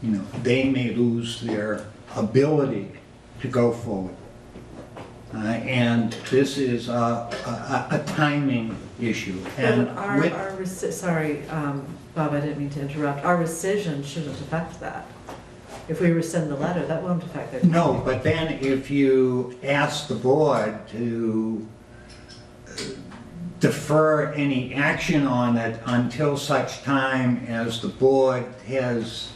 you know, they may lose their ability to go forward. And this is a timing issue. And Sorry, Bob, I didn't mean to interrupt. Our rescission shouldn't affect that. If we rescind the letter, that won't affect their. No, but then if you ask the board to defer any action on it until such time as the board has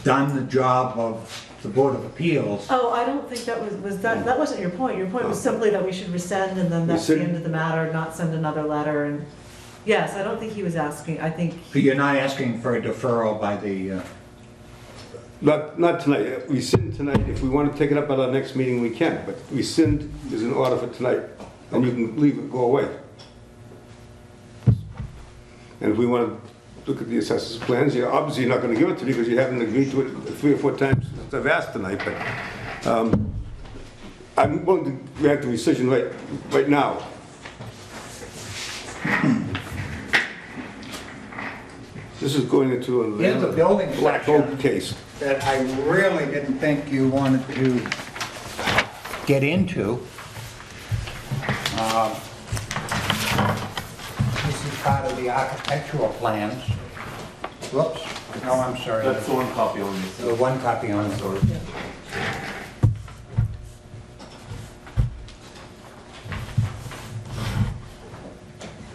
done the job of the Board of Appeals. Oh, I don't think that was that wasn't your point. Your point was simply that we should rescind and then that's the end of the matter, not send another letter. And yes, I don't think he was asking, I think. You're not asking for a deferral by the... Not tonight. Rescind tonight. If we want to take it up at our next meeting, we can. But rescind is in order for tonight, and you can leave it, go away. And if we want to look at the assessor's plans, you're obviously not going to give it to me because you haven't agreed to it 3 or 4 times since I've asked tonight. But I'm willing to grant the rescission right now. This is going into a Here's the building black section oak case. that I really didn't think you wanted to get into. This is part of the architectural plans. Whoops, no, I'm sorry. That's the one copy only. The one copy on the Sorry.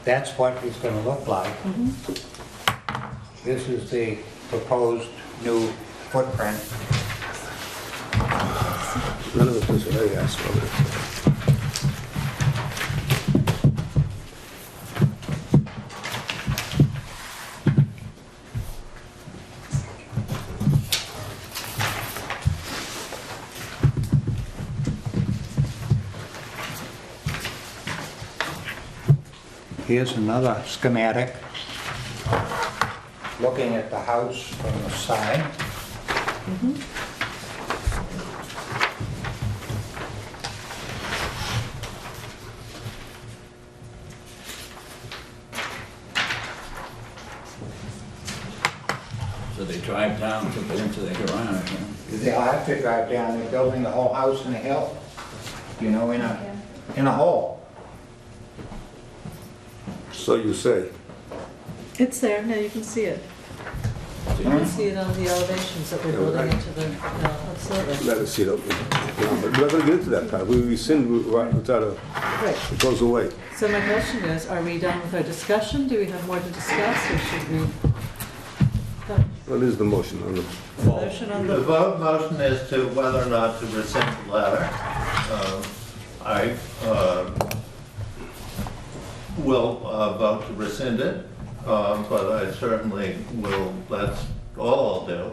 That's what it's going to look like. This is the proposed new footprint. None of it is what I asked for. Here's another schematic, looking at the house from the side. So they drive down to get into their garage, huh? They'll have to drive down, they're building the whole house in a hill, you know, in a hole. So you say. It's there, no, you can see it. You can see it on the elevations that we're building into the, absolutely. Let us see it open. But we're not going to get into that part. We rescind without a, Right. it goes away. So my question is, are we done with our discussion? Do we have more to discuss, or should we? What is the motion on the? Motion on The the, vote motion is to whether or not to rescind the letter. I will vote to rescind it, but I certainly will, that's all I'll do.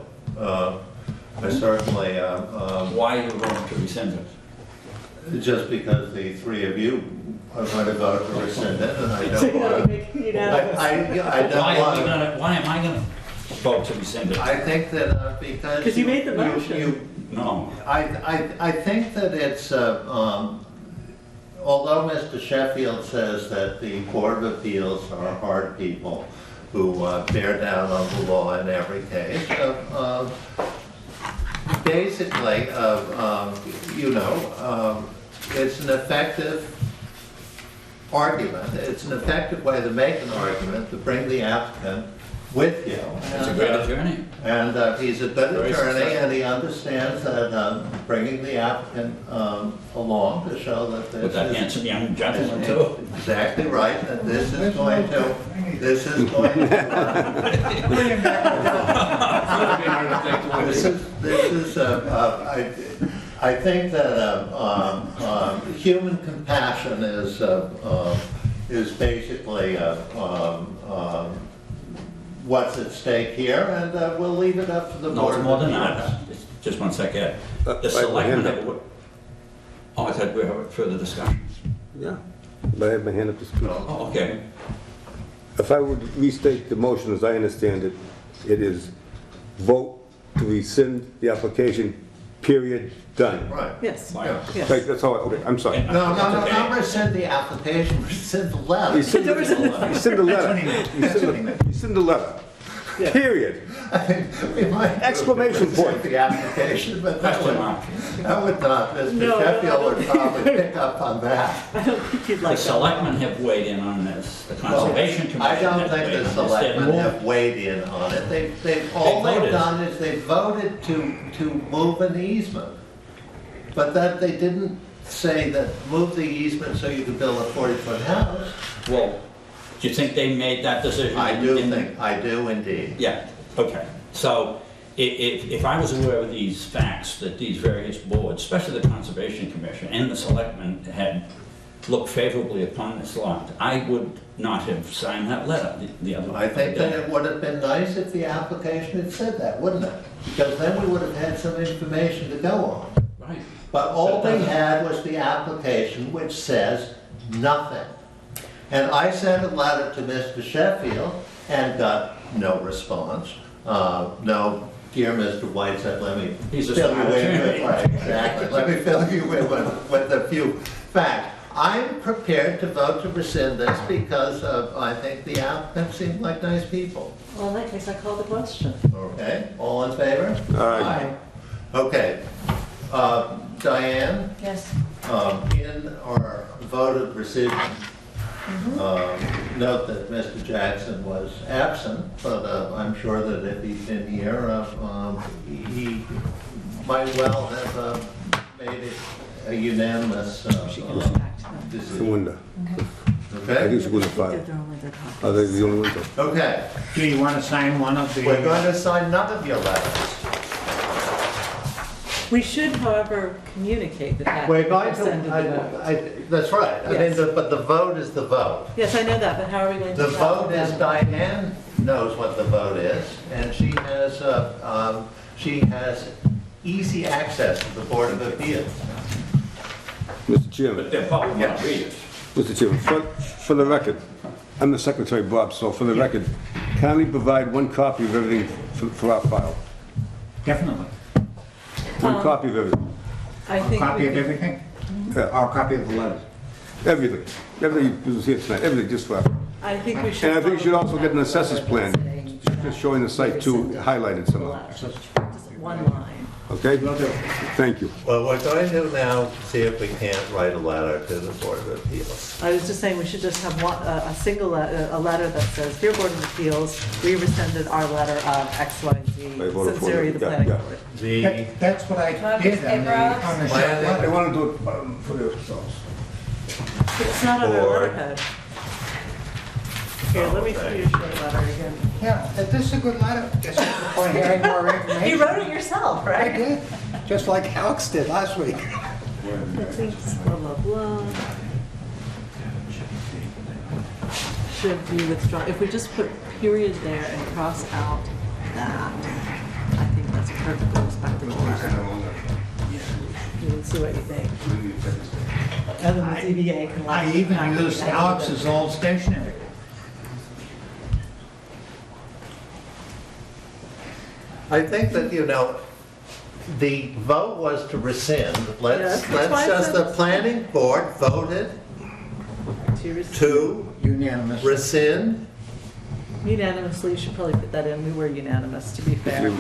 I certainly, Why are you going to rescind it? just because the three of you are going to vote to rescind it, and I so don't you're not want to. making it unanimous. I don't want to. Why am I gonna vote to rescind it? I think that because. 'Cause you made the motion. No. I think that it's, although Mr. Sheffield says that the Board of Appeals are hard people who bear down on the law in every case, basically, it's an effective argument. It's an effective way to make an argument, to bring the applicant with you. It's a great attorney. And he's a good Very attorney, successful. and he understands that bringing the applicant along to show that this With that is handsome young gentleman too. exactly right, that this is going to, this is, I think that human compassion is basically what's at stake here, and we'll leave it up to the No, board. it's more than that. Just one second. The selectmen have, oh, I thought we had further discussion. Yeah. But I have my hand up to speak. Oh, okay. If I would restate the motion as I understand it, it is vote to rescind the application, period, done. Right. Yes, Yeah. yes. Right, that's all, okay, I'm sorry. No, That's okay. not rescind the application, rescind the letter. Rescind the letter. Rescind the letter. Rescind the letter. Yeah. Period. We might Exclamation rescind point. The application, but that Question mark. would not, Mr. No, Sheffield I would probably pick up on that. I don't think you'd The like that. selectmen have weighed in on this, the Conservation Commission. I don't has think weighed the in on this. selectmen They're have weighed in on it. All They they've voted. done is they voted to move an easement. But that they didn't say that move the easement so you could build a 40-foot house. Well, do you think they made that decision? I do indeed. Yeah, okay. So if I was aware of these facts, that these various boards, especially the Conservation Commission and the selectmen, had looked favorably upon this lot, I would not have signed that letter the other I think day. that it would have been nice if the application had said that, wouldn't it? Because then we would have had some information to go on. Right. But all But they that- had was the application, which says nothing. And I sent a letter to Mr. Sheffield and got no response. No, dear Mr. Whiteside, let me He's a fill you smart in attorney. with, right, exactly. Let me fill you in with a few facts. I'm prepared to vote to rescind this because I think the applicants seem like nice people. Well, in that case, I call the question. Okay, all in favor? Aye. Okay. Diane, Yes. in our voted rescission, note that Mr. Jackson was absent, but I'm sure that if he'd been here, he might well have made it a unanimous She goes back to them. The decision. window. I think Okay? it's going to They're five. the only good copies. Oh, they're the only window. Okay, Do you want to sign one of the? we're going to sign none of your letters. We should, however, communicate the fact We're that going we rescinded the vote. that's right. I mean, Yes. but the vote is the vote. Yes, I know that, but how are we going to? The tell vote is, them? Diane knows what the vote is, and she has easy access to the Board of Appeals. Mr. Chairman, But they're probably not read it. Mr. Chairman, for the record, I'm the secretary, Bob, so for the record, kindly provide one copy of everything for our file. Definitely. One copy of everything. I A think copy we of can- everything? Yeah, Or a copy of the letters? everything. Everything you was here tonight, everything, just for, I think we should. and I think you should also get an assessor's plan, Saying, just showing the site too, highlighted somehow. Just one line. Okay? Will do. Thank you. Well, we're going to now see if we can't write a letter to the Board of Appeals. I was just saying we should just have a single, a letter that says, Dear Board of Appeals, we rescinded our letter of XYZ, I voted for sincerely it. the Yeah, planning yeah. board. That's what I did on the short They letter. want to do it for themselves. It's not on our Or- letterhead. Here, let me see your short letter again. Yeah, this is a good letter, just for hearing more information. You wrote it yourself, I right? did, just like Alex did last week. Blah, blah, blah. Should be withdrawn. If we just put period there and cross out that, I think that's a perfectly respectable letter. You can see what you think. And then the ZBA can. I even used Alex's old stationery. I think that, you know, the vote was to rescind. Yes, that's why I Just said- the planning board voted to Unanimous. rescind. Unanimously, you should probably put that in. We were unanimous, to be fair.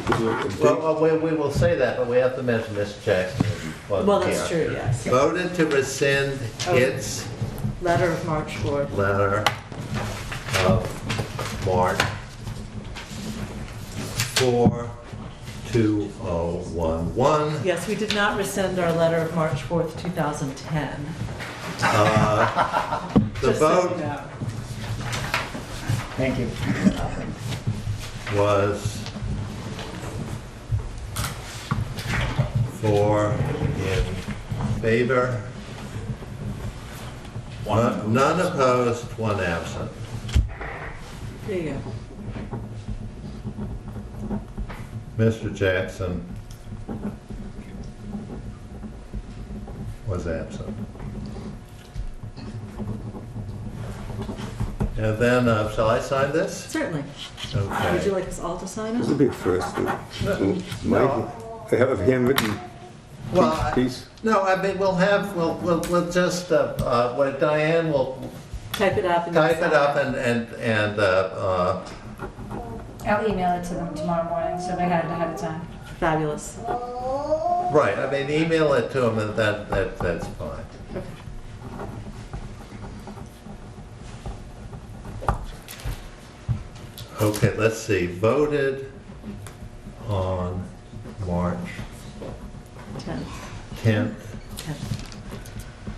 Well, we will say that, but we have to mention Mr. Jackson wasn't Well, that's here. true, yes. Voted to rescind Oh. its Letter of March 4th. letter of March 4/2011. Yes, we did not rescind our letter of March 4th, 2010. The Just so you vote know. Thank you. was 4 in favor, none opposed, 1 absent. There you go. Mr. Jackson was absent. And then, shall I sign this? Certainly. Would you Okay. like us all to sign This will it? be a first. Mike, I have a handwritten Well, piece. no, I mean, we'll just, well, Diane will Type it up and. type it sign up and, I'll email it to them tomorrow morning, so they have it ahead of time. Fabulous. right, I mean, email it to them and that's fine. Okay, let's see, voted on March 10th. 10th, 10th.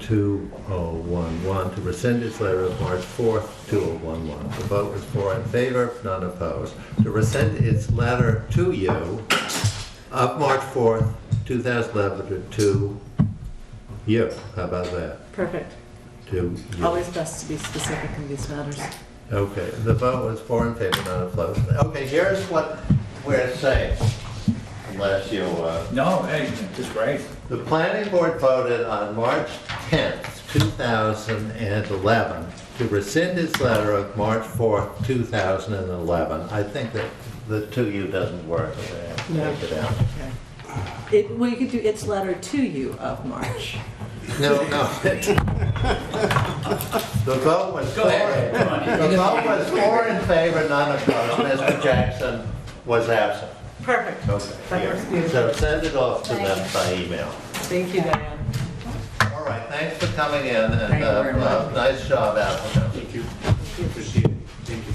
2011, to rescind its letter of March 4th, 2011. The vote was 4 in favor, none opposed. To rescind its letter to you of March 4th, 2011, to you. How about that? Perfect. To you. Always best to be specific in these matters. Okay, the vote was 4 in favor, none opposed. Okay, here's what we're saying, unless you, No, hey, it's great. the planning board voted on March 10th, 2011, to rescind its letter of March 4th, 2011. I think that the to you doesn't work. We have to No. take it out. Okay. Well, you could do its letter to you of March. No, no. The vote was Go ahead, come on. The vote was 4 in favor, none opposed. Mr. Jackson was absent. Perfect. Okay. That works here. beautifully. So send it off to them by email. Thank you, Diane. All right, thanks for coming in, and Thank you very much. nice job, applicant. Thank you. Appreciate it. Thank you.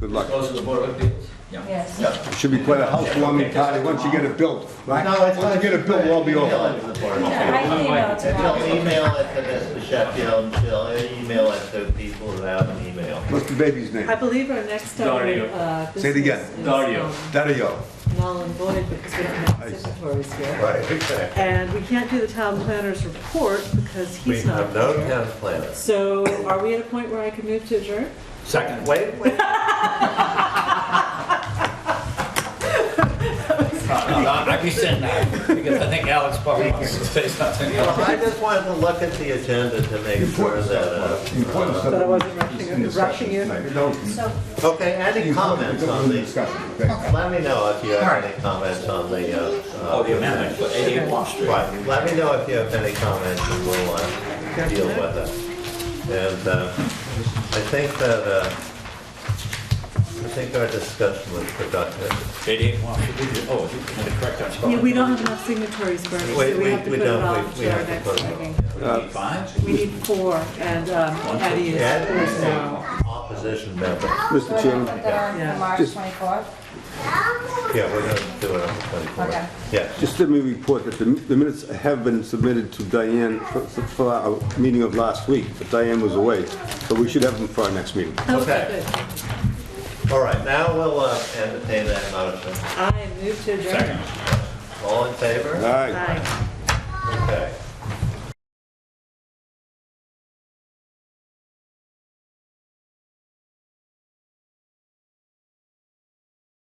Good luck. Goes to the Board of Appeals? Yeah. Yes. It should be quite a housewarming party once you get it built. Right? No, it's Once you get it built, we'll all be Email over. it to the board. Yeah, I can email it And she'll tomorrow. email it to Mr. Sheffield, and she'll email it to people who have an email. What's the baby's name? I believe our next order Dario. of Say it again. business is, Dario. Dario. null and void because we don't have signatories here. Right, exactly. And we can't do the town planner's report because We he's not have no here. town planner. So are we at a point where I can move to adjourn? Second. Wait. I rescind that, because I think Alex probably wants to say something. Well, I just wanted to look at the agenda to make sure that, Important stuff. That I wasn't rushing you. So, okay, any comments on the, Discussion, okay. let me know if you have any comments on the, Oh, the amendment for 88 Wall Street. right, let me know if you have any comments and we'll, deal with it. And, I think that, think our discussion was productive. Well, oh, you had to correct that spelling. Yeah, we don't have enough signatories, Bernie, so we have to put it off to our next meeting. We need 5? We need 4, and Patty is now. Opposition member. Mr. Chairman, Put that on Yeah. for March Just- 24th? Yeah, we're going to do it on the 24th. Okay. Yeah. just let me report that the minutes have been submitted to Diane for our meeting of last week, but Diane was away, so we should have them for our next meeting. Okay. All right, now we'll entertain that motion. I move to adjourn. Second. All in favor? All right. Aye.